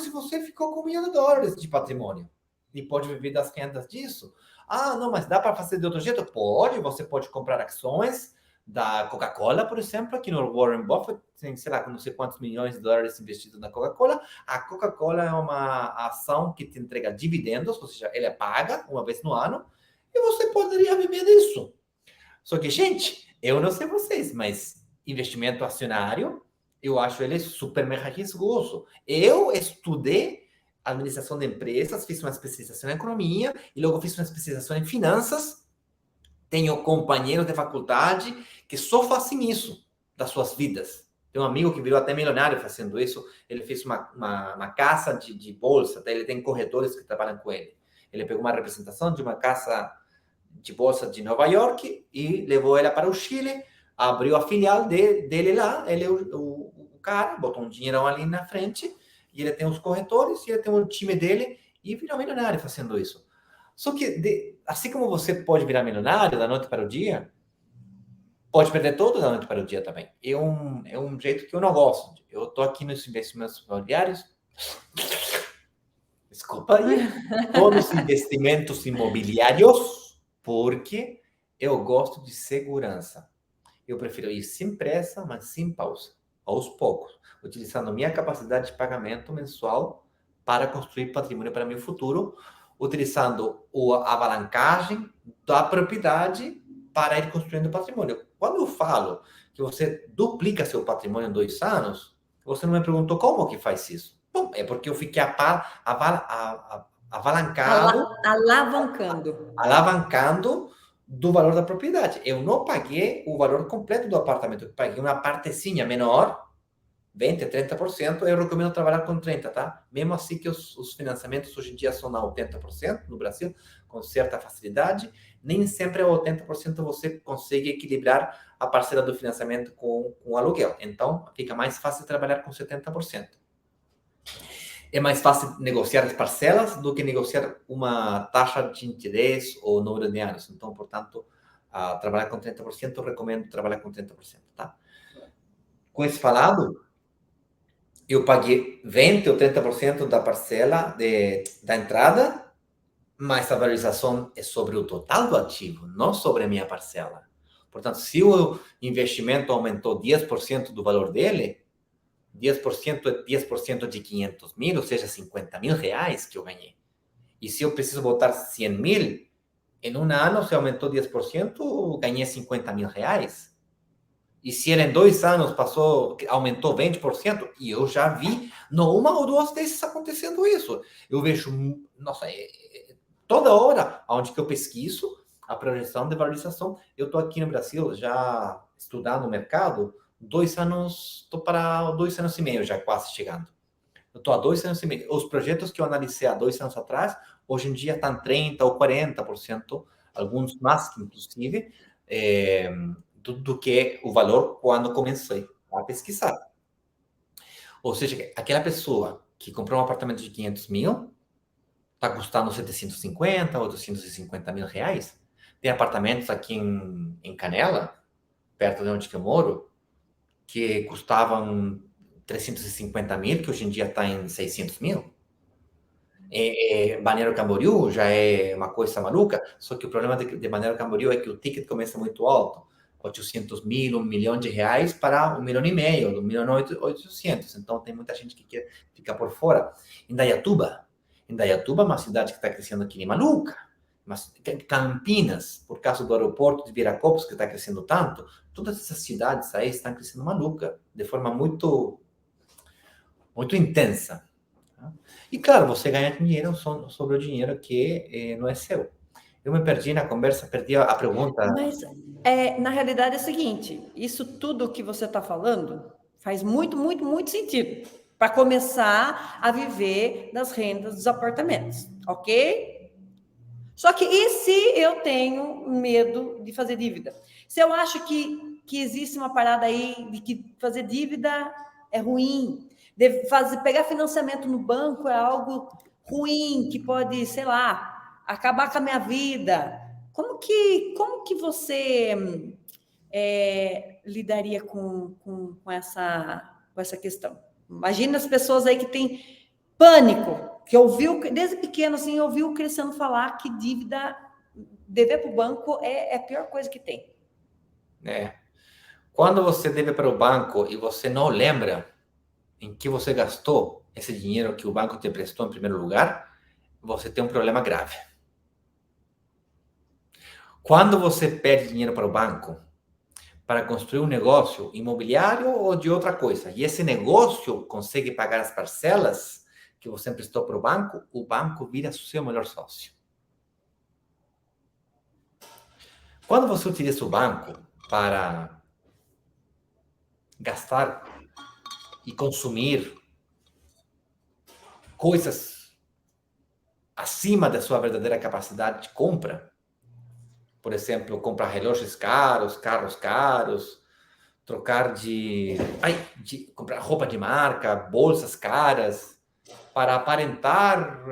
você ficou com $1 milhão de patrimônio. E pode viver das rendas disso. Ah, não, mas dá para fazer de outro jeito? Pode. Você pode comprar ações da Coca-Cola, por exemplo, aqui no Warren Buffett tem, sei lá, não sei quantos milhões de dólares investidos na Coca-Cola. A Coca-Cola é uma ação que te entrega dividendos, ou seja, ela é paga uma vez no ano, e você poderia viver disso. Só que, gente, eu não sei vocês, mas investimento acionário, eu acho ele super mega riscoso. Eu estudei administração de empresas, fiz uma especialização em economia e logo fiz uma especialização em finanças. Tenho companheiros de faculdade que só fazem isso das suas vidas. Tem um amigo que virou até milionário fazendo isso. Ele fez uma casa de bolsa, até ele tem corretores que trabalham com ele. Ele pegou uma representação de uma casa de bolsa de Nova York e levou ela para o Chile, abriu a filial dele lá, ele é o cara, botou um dinheirão ali na frente, e ele tem os corretores, e ele tem um time dele, e virou milionário fazendo isso. Só que, assim como você pode virar milionário da noite para o dia, pode perder todo da noite para o dia também. É um jeito que eu não gosto. Eu estou aqui nos investimentos imobiliários. Desculpa aí. Estou nos investimentos imobiliários porque eu gosto de segurança. Eu prefiro ir sem pressa, mas sem pausa, aos poucos, utilizando minha capacidade de pagamento mensual para construir patrimônio para meu futuro, utilizando a alavancagem da propriedade para ir construindo patrimônio. Quando eu falo que você duplica seu patrimônio em 2 anos, você não me perguntou como que faz isso. Bom, é porque eu fiquei alavancando do valor da propriedade. Eu não paguei o valor completo do apartamento, eu paguei uma partezinha menor, 20%, 30%, eu recomendo trabalhar com 30%, tá? Mesmo assim que os financiamentos hoje em dia são a 80% no Brasil, com certa facilidade, nem sempre a 80% você consegue equilibrar a parcela do financiamento com o aluguel. Então, fica mais fácil trabalhar com 70%. É mais fácil negociar as parcelas do que negociar uma taxa de interesse ou número de anos. Então, portanto, trabalhar com 30%, eu recomendo trabalhar com 30%, tá? Com isso falado, eu paguei 20% ou 30% da parcela da entrada mas a valorização é sobre o total do ativo, não sobre a minha parcela. Portanto, se o investimento aumentou 10% do valor dele, 10% é 10% de 500 mil, ou seja, 50 mil reais que eu ganhei. E se eu preciso botar 100 mil, em um ano, se aumentou 10%, ganhei 50 mil reais. E se ele em 2 anos aumentou 20%, e eu já vi, não uma ou duas vezes acontecendo isso. Eu vejo, nossa, toda hora, onde que eu pesquiso a projeção de valorização, eu estou aqui no Brasil já estudando o mercado, 2 anos, estou para 2 anos e meio já quase chegando. Eu estou há 2 anos e meio. Os projetos que eu analisei há 2 anos atrás, hoje em dia estão 30% ou 40%, alguns mais, inclusive, do que o valor quando comecei a pesquisar. Ou seja, aquela pessoa que comprou um apartamento de 500 mil, está custando 750, 850 mil reais. Tem apartamentos aqui em Canela, perto de onde que eu moro, que custavam 350 mil, que hoje em dia está em 600 mil. Balneário Camboriú já é uma coisa maluca, só que o problema de Balneário Camboriú é que o ticket começa muito alto, 800 mil, 1 milhão de reais para 1,5 milhão, 1,8 milhão. Então tem muita gente que quer ficar por fora. Indaiatuba é uma cidade que está crescendo aqui nem maluca, mas Campinas, por causa do aeroporto de Viracopos, que está crescendo tanto, todas essas cidades aí estão crescendo maluca, de forma muito, muito intensa. E claro, você ganha dinheiro sobre o dinheiro que não é seu. Eu me perdi na conversa, perdi a pergunta. Mas, na realidade, é o seguinte: isso tudo que você está falando faz muito, muito, muito sentido para começar a viver das rendas dos apartamentos, ok? Só que e se eu tenho medo de fazer dívida? Se eu acho que existe uma parada aí de que fazer dívida é ruim, pegar financiamento no banco é algo ruim, que pode, sei lá, acabar com a minha vida. Como que você lidaria com essa questão? Imagina as pessoas aí que têm pânico, que ouviu, desde pequeno, assim, ouviu crescendo falar que dever para o banco é a pior coisa que tem. Quando você deve para o banco e você não lembra em que você gastou esse dinheiro que o banco te prestou em primeiro lugar, você tem um problema grave. Quando você pede dinheiro para o banco para construir um negócio imobiliário ou de outra coisa, e esse negócio consegue pagar as parcelas que você emprestou para o banco vira seu melhor sócio. Quando você utiliza o banco para gastar e consumir coisas acima da sua verdadeira capacidade de compra, por exemplo, comprar relógios caros, carros caros, comprar roupa de marca, bolsas caras, para aparentar.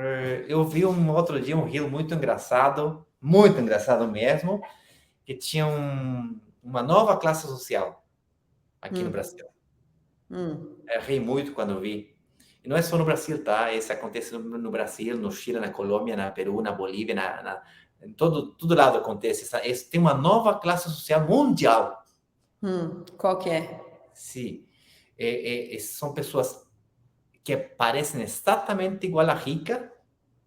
Eu vi outro dia um reel muito engraçado mesmo, que tinha uma nova classe social aqui no Brasil. Eu ri muito quando vi. E não é só no Brasil, tá? Isso acontece no Brasil, no Chile, na Colômbia, na Peru, na Bolívia, em todo lado acontece. Tem uma nova classe social mundial. Qual que é? Sim. São pessoas que parecem exatamente igual a rica,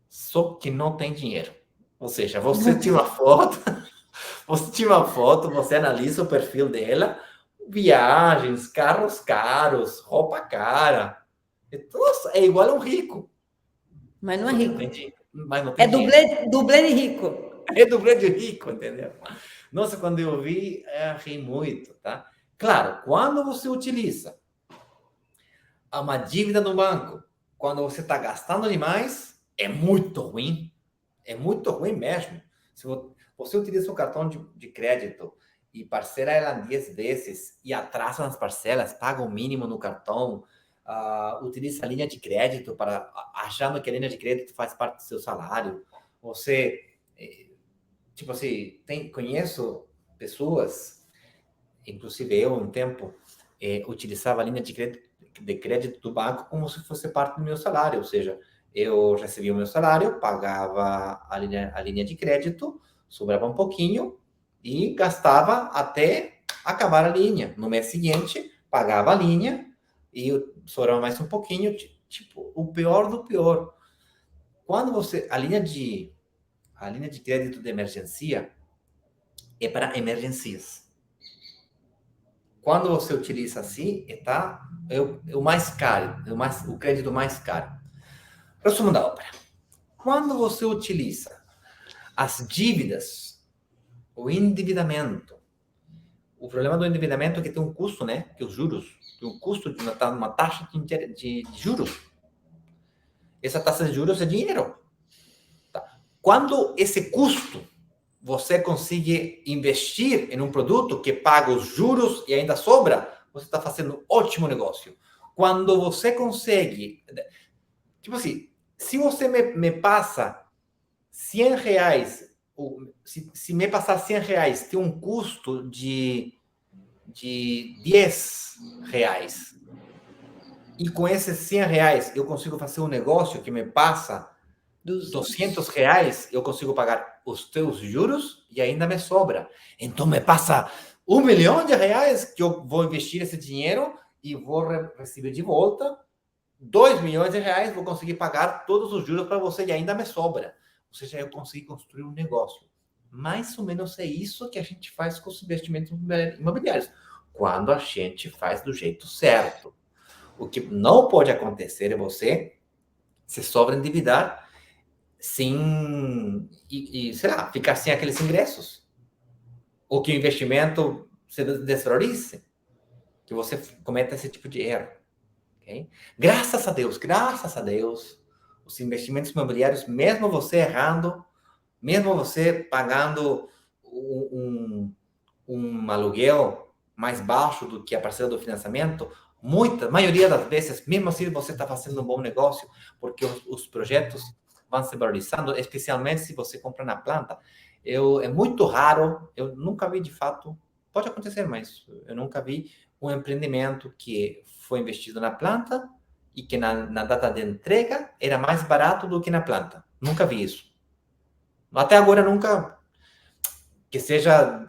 só que não tem dinheiro. Ou seja, você tira uma foto, você analisa o perfil dela, viagens, carros caros, roupa cara. Nossa, é igual a um rico. Mas não é rico. Mas não tem É dinheiro. dublê de rico. É dublê de rico, entendeu? Nossa, quando eu vi, ri muito, tá? Claro, quando você utiliza uma dívida no banco, quando você está gastando demais, é muito ruim. É muito ruim mesmo. Se você utiliza o cartão de crédito e parcela ela em 10 vezes e atrasa nas parcelas, paga o mínimo no cartão, utiliza a linha de crédito achando que a linha de crédito faz parte do seu salário. Você, tipo assim, conheço pessoas, inclusive eu, um tempo, utilizava a linha de crédito do banco como se fosse parte do meu salário, ou seja, eu recebia o meu salário, pagava a linha de crédito, sobrava um pouquinho e gastava até acabar a linha. No mês seguinte, pagava a linha e sobrava mais um pouquinho, tipo, o pior do pior. Quando você, a linha de crédito de emergência é para emergências. Quando você utiliza assim, é o mais caro, o crédito mais caro. Resumo da ópera. Quando você utiliza as dívidas, o endividamento, o problema do endividamento é que tem um custo, né? Que os juros, tem um custo de uma taxa de juros. Essa taxa de juros é dinheiro. Tá? Quando esse custo você consegue investir em um produto que paga os juros e ainda sobra, você está fazendo um ótimo negócio. Quando você consegue... Tipo assim, se você me passa 100 reais, se me passar 100 reais, tem um custo de 10 reais. E com esses 100 reais eu consigo fazer um negócio que me passa 200 reais, eu consigo pagar os teus juros e ainda me sobra. Então me passa 1 milhão de reais que eu vou investir esse dinheiro e vou receber de volta 2 milhões de reais, vou conseguir pagar todos os juros para você e ainda me sobra. Ou seja, eu consegui construir um negócio. Mais ou menos é isso que a gente faz com os investimentos imobiliários, quando a gente faz do jeito certo. O que não pode acontecer é você se sobreendividar sei lá, ficar sem aqueles ingressos. Ou que o investimento se desvalorize, que você cometa esse tipo de erro. Okay? Graças a Deus, os investimentos imobiliários, mesmo você errando, mesmo você pagando um aluguel mais baixo do que a parcela do financiamento, maioria das vezes, mesmo assim, você está fazendo um bom negócio, porque os projetos vão se valorizando, especialmente se você compra na planta. É muito raro, eu nunca vi de fato, pode acontecer, mas eu nunca vi um empreendimento que foi investido na planta e que na data de entrega era mais barato do que na planta. Nunca vi isso. Até agora, nunca que seja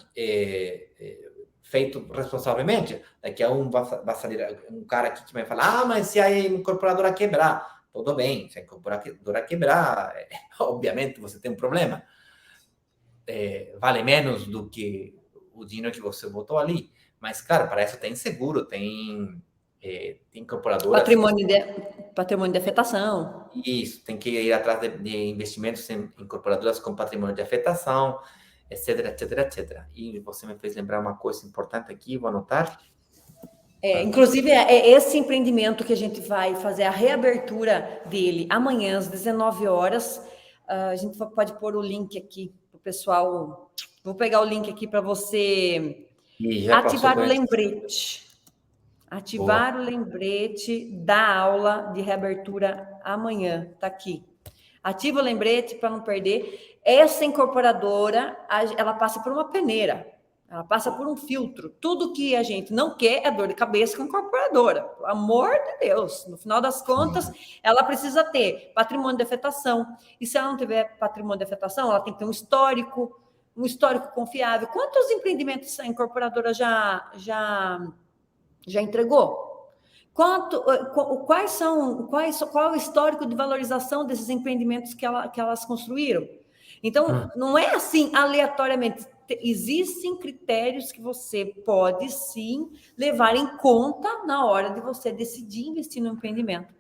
feito responsavelmente. Daqui a vai sair um cara aqui que vai falar, mas se a incorporadora quebrar, tudo bem, se a incorporadora quebrar, obviamente você tem um problema. Vale menos do que o dinheiro que você botou ali. Mas, claro, para isso tem seguro, tem incorporadora. Patrimônio de afetação. Isso, tem que ir atrás de investimentos em incorporadoras com patrimônio de afetação, etc, etc, etc. E você me fez lembrar uma coisa importante aqui, vou anotar. Inclusive, é esse empreendimento que a gente vai fazer a reabertura dele amanhã, às 19 horas. A gente pode pôr o link aqui para o pessoal. Vou pegar o link aqui para você ativar o lembrete. Ativar o lembrete da aula de reabertura amanhã. Está aqui. Ativa o lembrete para não perder. Essa incorporadora, ela passa por uma peneira. Ela passa por um filtro. Tudo que a gente não quer é dor de cabeça com a incorporadora. Pelo amor de Deus. No final das contas, ela precisa ter patrimônio de afetação. E se ela não tiver patrimônio de afetação, ela tem que ter um histórico confiável. Quantos empreendimentos a incorporadora já entregou? Qual é o histórico de valorização desses empreendimentos que elas construíram? Então, não é assim aleatoriamente. Existem critérios que você pode, sim, levar em conta na hora de você decidir investir no empreendimento.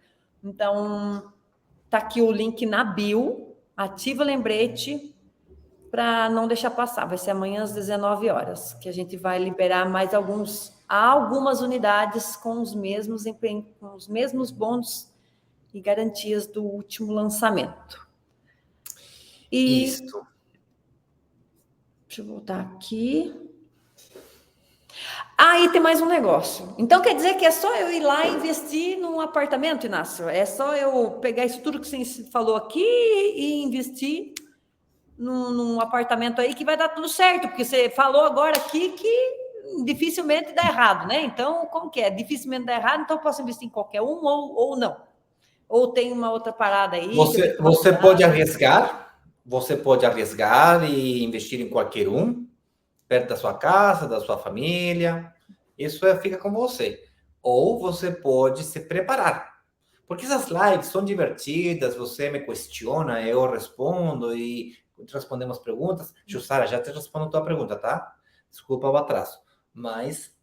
Então, tá aqui o link na bio, ativa o lembrete para não deixar passar. Vai ser amanhã às 19 horas, que a gente vai liberar mais algumas unidades com os mesmos bônus e garantias do último lançamento. Isso. Deixa eu voltar aqui. E tem mais um negócio. Então, quer dizer que é só eu ir lá e investir num apartamento, Inácio? É só eu pegar isso tudo que você falou aqui e investir num apartamento aí que vai dar tudo certo? Porque você falou agora aqui que dificilmente dá errado, né? Então, como que é? Dificilmente dá errado, então eu posso investir em qualquer um ou não? Ou tem uma outra parada aí? Você pode arriscar e investir em qualquer um, perto da sua casa, da sua família. Isso fica com você. Ou você pode se preparar. Porque essas lives são divertidas, você me questiona, eu respondo e respondemos perguntas. Jussara, já te respondo a tua pergunta, tá? Desculpa o atraso. Mas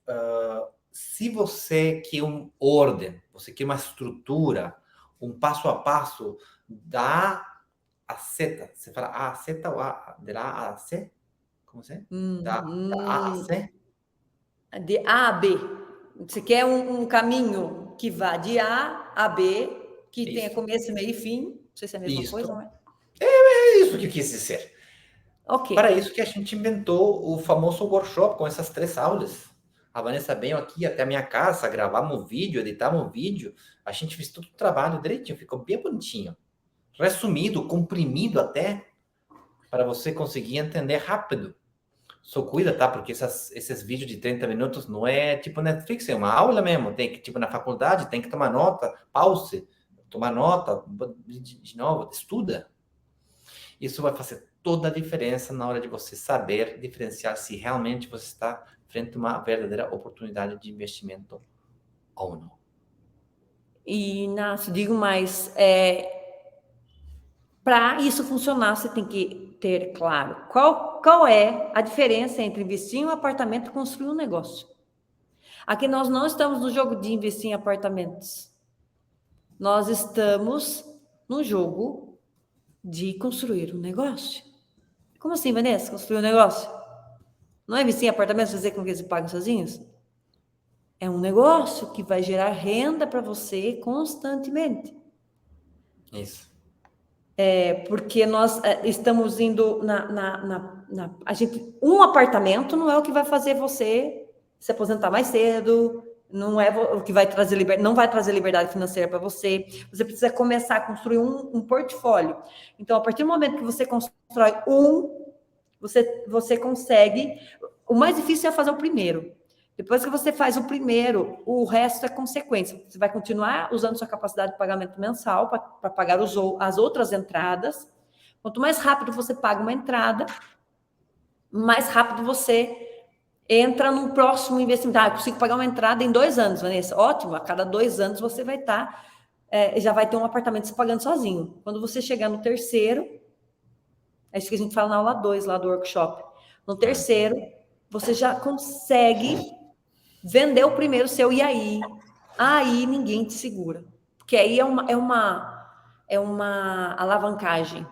se você quer uma ordem, você quer uma estrutura, um passo a passo da a seta, você fala a seta ou a, de lá a C? Como você? Da A a C? De A a B. Você quer um caminho que vá de A a B, que tenha começo, meio e fim. Não sei se é a mesma coisa, não é? É isso que eu quis dizer. Ok. Para isso que a gente inventou o famoso workshop com essas 3 aulas. A Vanessa veio aqui até a minha casa, gravamos o vídeo, editamos o vídeo, a gente fez todo o trabalho direitinho, ficou bem bonitinho. Resumido, comprimido até, para você conseguir entender rápido. Só cuida, tá? Porque esses vídeos de 30 minutos não é tipo Netflix, é uma aula mesmo. Tem que, tipo, na faculdade, tem que tomar nota, pause, tomar nota, de novo, estuda. Isso vai fazer toda a diferença na hora de você saber diferenciar se realmente você está frente a uma verdadeira oportunidade de investimento ou não. E, Inácio, digo mais, para isso funcionar, você tem que ter claro qual é a diferença entre investir em um apartamento e construir um negócio. Aqui nós não estamos no jogo de investir em apartamentos. Nós estamos no jogo de construir um negócio. Como assim, Vanessa? Construir um negócio? Não é investir em apartamentos, fazer com que eles paguem sozinhos? É um negócio que vai gerar renda para você constantemente. Isso. Porque nós estamos indo a gente, um apartamento não é o que vai fazer você se aposentar mais cedo, não é o que vai trazer não vai trazer liberdade financeira para você. Você precisa começar a construir um portfólio. Então, a partir do momento que você constrói você consegue. O mais difícil é fazer o primeiro. Depois que você faz o primeiro, o resto é consequência. Você vai continuar usando sua capacidade de pagamento mensal para pagar as outras entradas. Quanto mais rápido você paga uma entrada, mais rápido você entra no próximo investimento. Eu consigo pagar uma entrada em 2 anos, Vanessa. Ótimo, a cada 2 anos você vai estar, já vai ter um apartamento se pagando sozinho. Quando você chegar no terceiro, é isso que a gente fala na aula 2 lá do workshop. No terceiro, você já consegue vender o primeiro seu, e aí ninguém te segura. Porque aí é uma alavancagem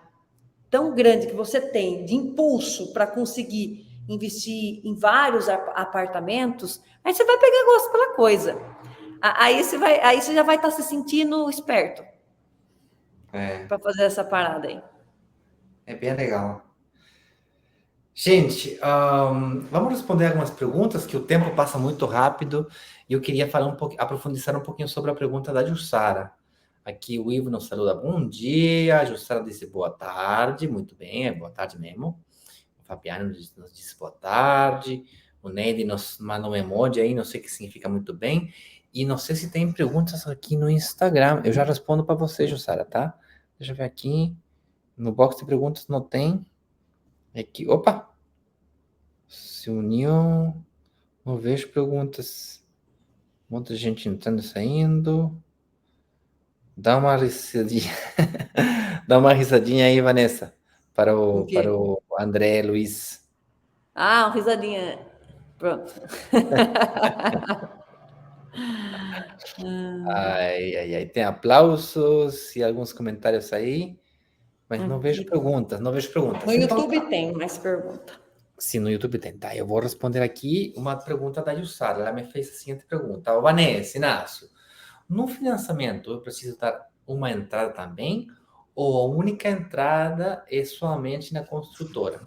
tão grande que você tem de impulso para conseguir investir em vários apartamentos, aí você vai pegar gosto pela coisa. Aí você já vai estar se sentindo esperto para fazer essa parada aí. É bem legal. Gente, vamos responder algumas perguntas, que o tempo passa muito rápido, e eu queria falar aprofundar um pouquinho sobre a pergunta da Jussara. Aqui o Ivo nos saluda, bom dia, a Jussara disse boa tarde, muito bem, é boa tarde mesmo. O Fabiano nos disse boa tarde, o Neide nos manda um emoji aí, não sei o que significa muito bem, e não sei se tem perguntas aqui no Instagram, eu já respondo para você, Jussara, tá? Deixa eu ver aqui, no box de perguntas não tem. Aqui, opa! Se uniu. Não vejo perguntas. Muita gente entrando e saindo. Dá uma risadinha. Dá uma risadinha aí, Vanessa. Para o André Luiz. Uma risadinha. Pronto. Ai. Tem aplausos e alguns comentários aí. Mas não vejo perguntas, No Então, YouTube tem mais pergunta. sim, no YouTube tem. Tá, eu vou responder aqui uma pergunta da Jussara. Ela me fez a seguinte pergunta. Vanessa, Inácio, no financiamento eu preciso dar uma entrada também? Ou a única entrada é somente na construtora?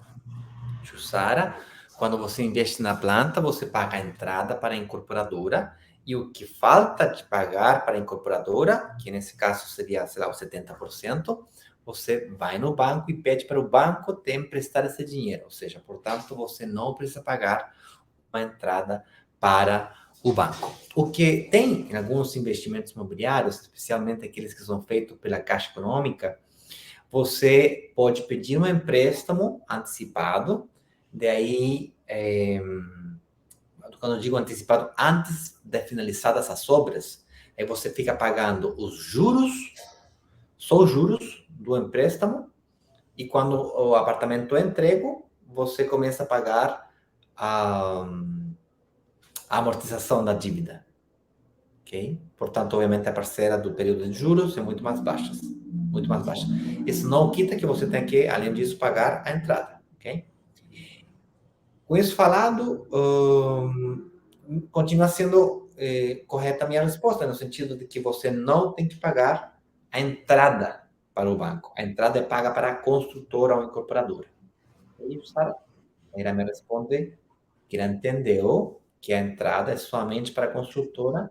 Jussara, quando você investe na planta, você paga a entrada para a incorporadora, e o que falta de pagar para a incorporadora, que nesse caso seria, sei lá, os 70%, você vai no banco e pede para o banco te emprestar esse dinheiro. Ou seja, portanto, você não precisa pagar uma entrada para o banco. O que tem em alguns investimentos imobiliários, especialmente aqueles que são feitos pela Caixa Econômica, você pode pedir um empréstamo antecipado, daí, quando eu digo antecipado, antes de finalizadas as obras, aí você fica pagando os juros, só os juros do empréstamo, e quando o apartamento é entregue, você começa a pagar a amortização da dívida. Ok? Portanto, obviamente, a parcela do período de juros é muito mais baixa. Muito mais baixa. Isso não quita que você tem que, além disso, pagar a entrada. Ok? Com isso falado, continua sendo correta a minha resposta, no sentido de que você não tem que pagar a entrada para o banco. A entrada é paga para a construtora ou incorporadora. É isso, Sara. Ela me responde que ela entendeu que a entrada é somente para a construtora,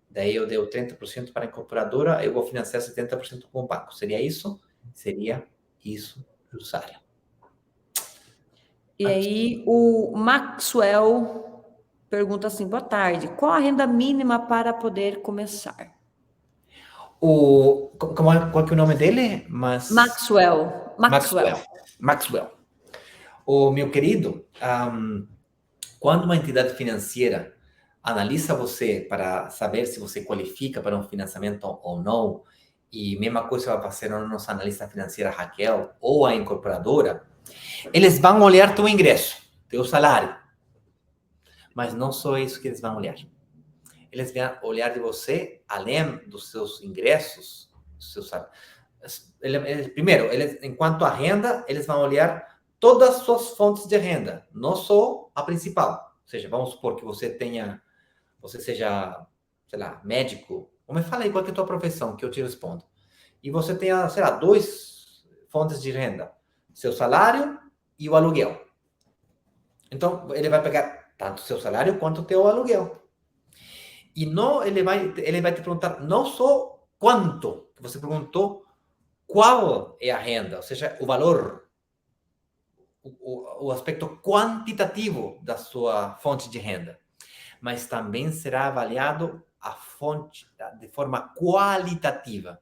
daí eu dei 30% para a incorporadora, eu vou financiar 70% com o banco. Seria isso? Seria isso, Jussara. E aí o Maxwell pergunta assim: boa tarde, qual a renda mínima para poder começar? Qual que é o nome dele? Maxwell. Maxwell. O meu querido, quando uma entidade financeira analisa você para saber se você qualifica para um financiamento ou não, e mesma coisa vai fazer a nossa analista financeira Raquel ou a incorporadora, eles vão olhar teu ingresso, teu salário. Mas não só isso que eles vão olhar. Eles vão olhar de você, além dos seus ingressos, primeiro, enquanto a renda, eles vão olhar todas as suas fontes de renda, não só a principal. Ou seja, vamos supor que você seja, sei lá, médico, ou me fala aí qual que é a tua profissão, que eu te respondo. E você tenha, sei lá, 2 fontes de renda, seu salário e o aluguel. Então, ele vai pegar tanto o seu salário quanto o teu aluguel. E não, ele vai te perguntar não só quanto, que você perguntou, qual é a renda, ou seja, o valor, o aspecto quantitativo da sua fonte de renda, mas também será avaliado a fonte de forma qualitativa.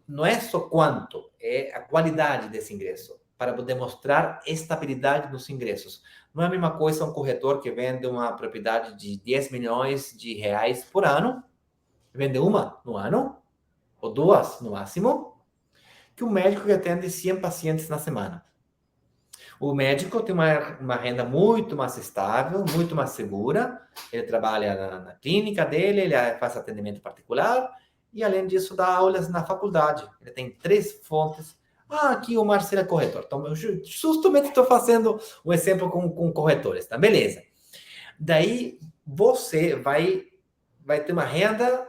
Não é só quanto, é a qualidade desse ingresso, para demonstrar estabilidade dos ingressos. Não é a mesma coisa um corretor que vende uma propriedade de 10 milhões de reais por ano, vende uma no ano, ou 2 no máximo, que um médico que atende 100 pacientes na semana. O médico tem uma renda muito mais estável, muito mais segura, ele trabalha na clínica dele, ele faz atendimento particular, e além disso dá aulas na faculdade. Ele tem 3 fontes. Aqui o Marcelo é corretor. Então, eu justamente estou fazendo um exemplo com corretores, tá? Beleza. Daí, você vai ter uma renda,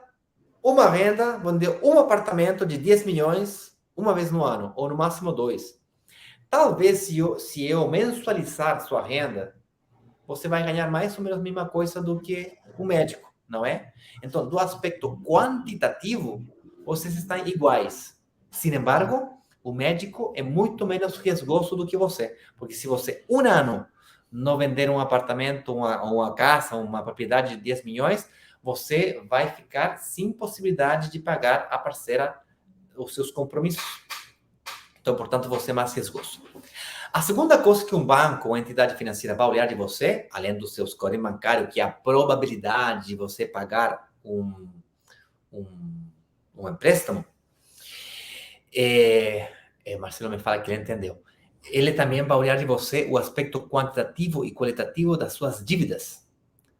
vender um apartamento de 10 milhões uma vez no ano, ou no máximo 2. Talvez, se eu mensualizar sua renda, você vai ganhar mais ou menos a mesma coisa do que o médico, não é? Então, do aspecto quantitativo, vocês estão iguais. Sin embargo, o médico é muito menos riscoso do que você. Porque se você, um ano, não vender um apartamento, uma casa, uma propriedade de 10 milhões, você vai ficar sem possibilidade de pagar a parcela, os seus compromissos. Então, portanto, você é mais riscoso. A segunda coisa que um banco ou entidade financeira vai olhar de você, além do seu score bancário, que é a probabilidade de você pagar um empréstamo, Marcelo me fala que ele entendeu. Ele também vai olhar de você o aspecto quantitativo e qualitativo das suas dívidas.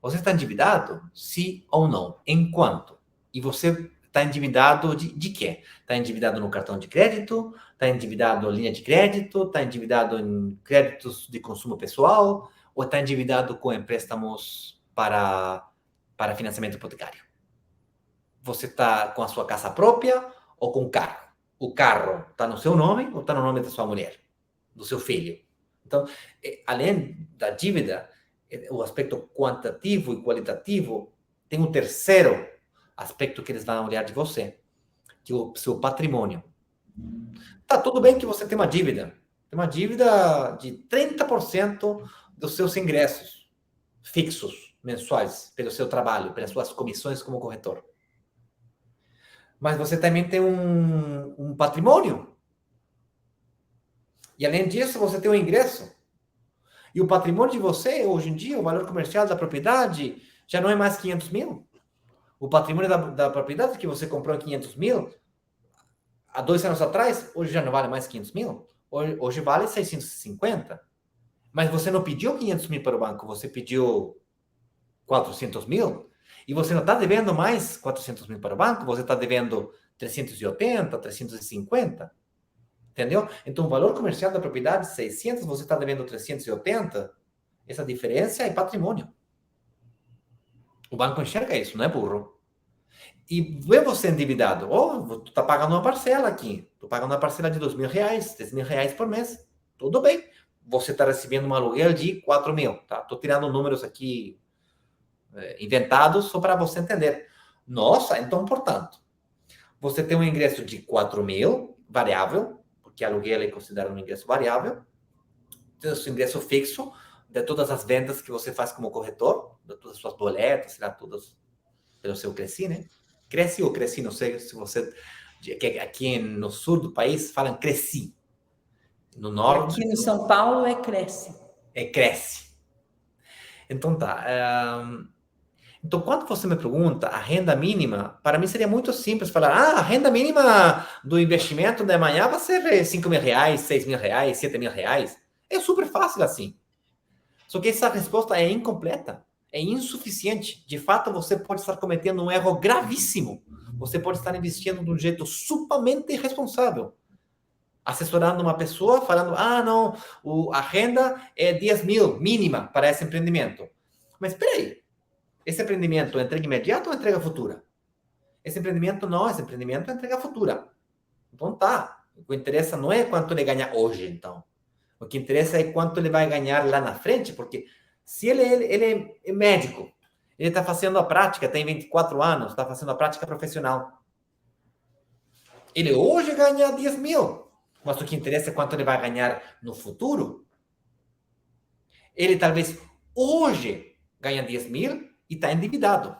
Você está endividado? Sim ou não? Em quanto? E você está endividado de quê? Está endividado no cartão de crédito? Está endividado em linha de crédito? Está endividado em créditos de consumo pessoal? Ou está endividado com empréstimos para financiamento hipotecário? Você está com a sua casa própria ou com o carro? O carro está no seu nome ou está no nome da sua mulher? Do seu filho? Então, além da dívida, o aspecto quantitativo e qualitativo, tem um terceiro aspecto que eles vão olhar de você, que é o seu patrimônio. Tá tudo bem que você tem uma dívida de 30% dos seus ingressos fixos, mensuais pelo seu trabalho, pelas suas comissões como corretor. Mas você também tem um patrimônio. E além disso, você tem um ingresso. E o patrimônio de você, hoje em dia, o valor comercial da propriedade já não é mais 500 mil. O patrimônio da propriedade que você comprou em 500 mil, há 2 anos atrás, hoje já não vale mais 500 mil. Hoje vale 650. Mas você não pediu 500 mil para o banco, você pediu 400 mil. E você não está devendo mais 400 mil para o banco, você está devendo 380, 350. Entendeu? Então, o valor comercial da propriedade, 600, você está devendo 380. Essa diferença é patrimônio. O banco enxerga isso, não é burro. E vê você endividado. Tu está pagando uma parcela aqui. Estou pagando uma parcela de R$2.000, R$3.000 por mês. Tudo bem. Você está recebendo um aluguel de 4 mil. Tá? Estou tirando números aqui inventados só para você entender. Nossa, então, portanto, você tem um ingresso de 4 mil, variável, porque aluguel é considerado um ingresso variável. Tem o seu ingresso fixo, de todas as vendas que você faz como corretor, de todas as suas boletas, será todas pelo seu Cresci, né? Cresce ou Cresci, não sei se você... Aqui no sul do país falam Cresci. No norte... Aqui no São Paulo é Cresce. É Cresce. Então tá. Então, quando você me pergunta a renda mínima, para mim seria muito simples falar, a renda mínima do investimento de amanhã vai ser R$5.000, R$6.000, R$7.000. É super fácil assim. Só que essa resposta é incompleta, é insuficiente. De fato, você pode estar cometendo um erro gravíssimo. Você pode estar investindo de um jeito supamente irresponsável. Assessorando uma pessoa, falando, não, a renda é 10 mil, mínima para esse empreendimento. Mas espera aí. Esse empreendimento é entrega imediata ou entrega futura? Esse empreendimento não, esse empreendimento é entrega futura. Então tá. O que interessa não é quanto ele ganha hoje, então. O que interessa é quanto ele vai ganhar lá na frente, porque se ele é médico, ele está fazendo a prática, tem 24 anos, está fazendo a prática profissional. Ele hoje ganha 10 mil, mas o que interessa é quanto ele vai ganhar no futuro. Ele talvez hoje ganha 10 mil, e está endividado.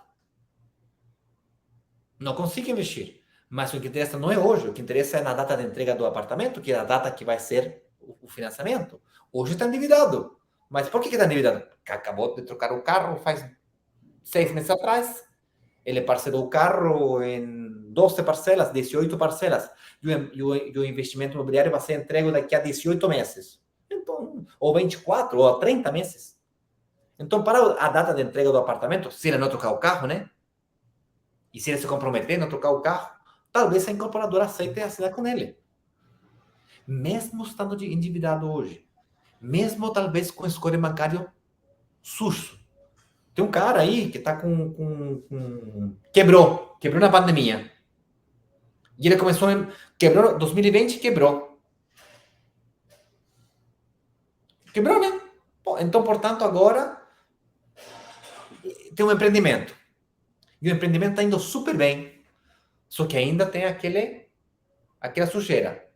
Não consigo investir. Mas o que interessa não é hoje. O que interessa é na data de entrega do apartamento, que é a data que vai ser o financiamento. Hoje está endividado. Mas por que está endividado? Porque acabou de trocar o carro faz 6 meses atrás. Ele parcelou o carro em 12 parcelas, 18 parcelas. E o investimento imobiliário vai ser entregue daqui a 18 meses. Então, ou 24, ou 30 meses. Então, para a data de entrega do apartamento, se ele não trocar o carro, né? E se ele se comprometer a não trocar o carro, talvez a incorporadora aceite assinar com ele. Mesmo estando endividado hoje. Mesmo, talvez, com score bancário sujo. Tem um cara aí que está Quebrou na pandemia. E ele começou... Quebrou, 2020 quebrou. Quebrou, né? Então, portanto, agora... tem um empreendimento. E o empreendimento está indo super bem. Só que ainda tem aquela sujeira.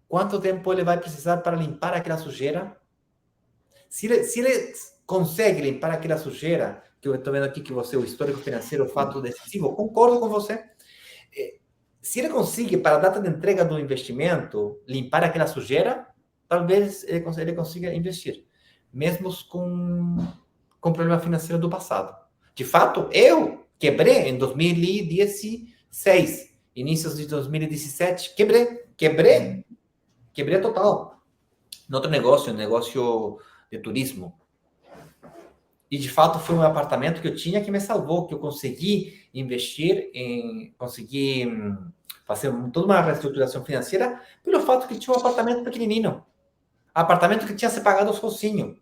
Quanto tempo ele vai precisar para limpar aquela sujeira? Se ele consegue limpar aquela sujeira, que eu estou vendo aqui que você, o histórico financeiro, o fato decisivo, concordo com você. Se ele consegue, para a data de entrega do investimento, limpar aquela sujeira, talvez ele consiga investir. Mesmo com problema financeiro do passado. De fato, eu quebrei em 2016, inícios de 2017, quebrei total. No outro negócio, um negócio de turismo. E, de fato, foi um apartamento que eu tinha que me salvou, que eu consegui investir consegui fazer toda uma reestruturação financeira pelo fato que tinha um apartamento pequenininho. Apartamento que tinha se pagado sozinho.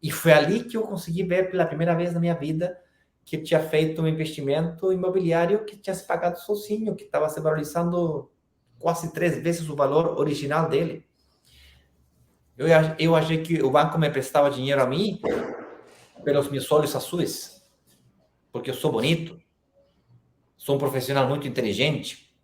E foi ali que eu consegui ver pela primeira vez na minha vida que eu tinha feito um investimento imobiliário que tinha se pagado sozinho, que estava se valorizando quase 3 vezes o valor original dele. Eu achei que o banco me prestava dinheiro a mim pelos meus olhos azuis, porque eu sou bonito, sou um profissional muito inteligente.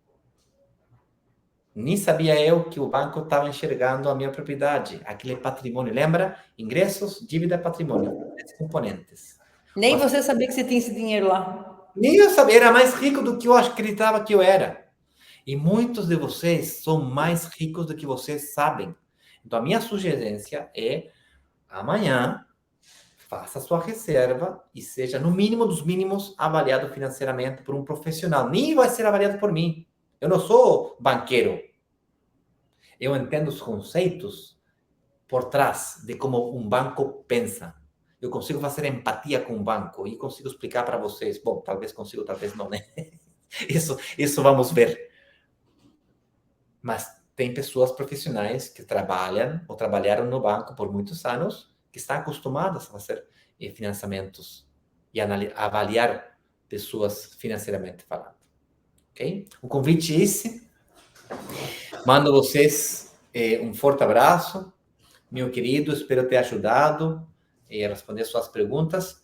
Nem sabia eu que o banco estava enxergando a minha propriedade, aquele patrimônio. Lembra? Ingressos, dívida, patrimônio. Esses componentes. Nem você sabia que você tinha esse dinheiro lá. Nem eu sabia, era mais rico do que eu acreditava que eu era. E muitos de vocês são mais ricos do que vocês sabem. Então, a minha sugerência é, amanhã, faça sua reserva e seja, no mínimo dos mínimos, avaliado financeiramente por um profissional. Nem vai ser avaliado por mim. Eu não sou banqueiro. Eu entendo os conceitos por trás de como um banco pensa. Eu consigo fazer empatia com o banco e consigo explicar para vocês. Bom, talvez consigo, talvez não, né? Isso vamos ver. Mas tem pessoas profissionais que trabalham ou trabalharam no banco por muitos anos que estão acostumadas a fazer financiamentos e avaliar pessoas financeiramente falando. Ok? O convite é esse. Mando vocês um forte abraço, meu querido. Espero ter ajudado a responder suas perguntas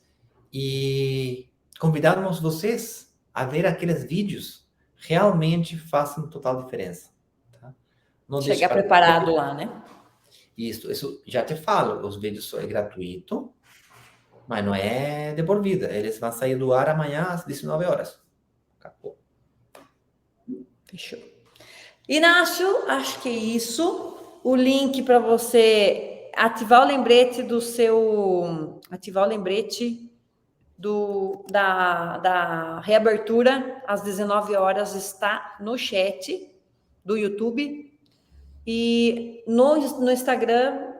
e convidamos vocês a ver aqueles vídeos. Realmente fazem total diferença. Tá? Não Chegar preparado lá, né? Isso já te falo, os vídeos são gratuitos, mas não é de por vida. Eles vão sair do ar amanhã às 19 horas. Acabou. Fechou. Inácio, acho que é isso. O link para você ativar o lembrete do seu. Ativar o lembrete da reabertura às 19 horas está no chat do YouTube. E no Instagram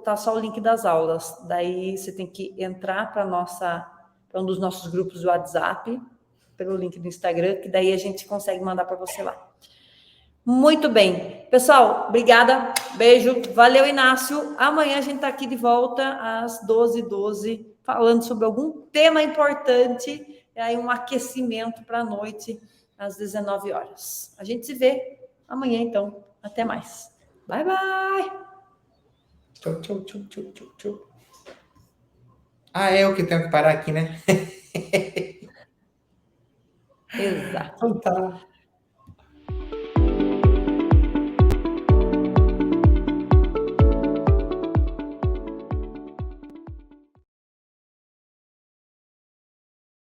tá só o link das aulas. Daí você tem que entrar para um dos nossos grupos do WhatsApp, pelo link do Instagram, que daí a gente consegue mandar para você lá. Muito bem. Pessoal, obrigada. Beijo. Valeu, Inácio. Amanhã a gente está aqui de volta às 12h12, falando sobre algum tema importante, e aí um aquecimento para a noite, às 19 horas. A gente se vê amanhã, então. Até mais. Bye, bye. Tchau, tchau, tchau, tchau, tchau, tchau. Ah, é eu que tenho que parar aqui, né? Exato. Então tá.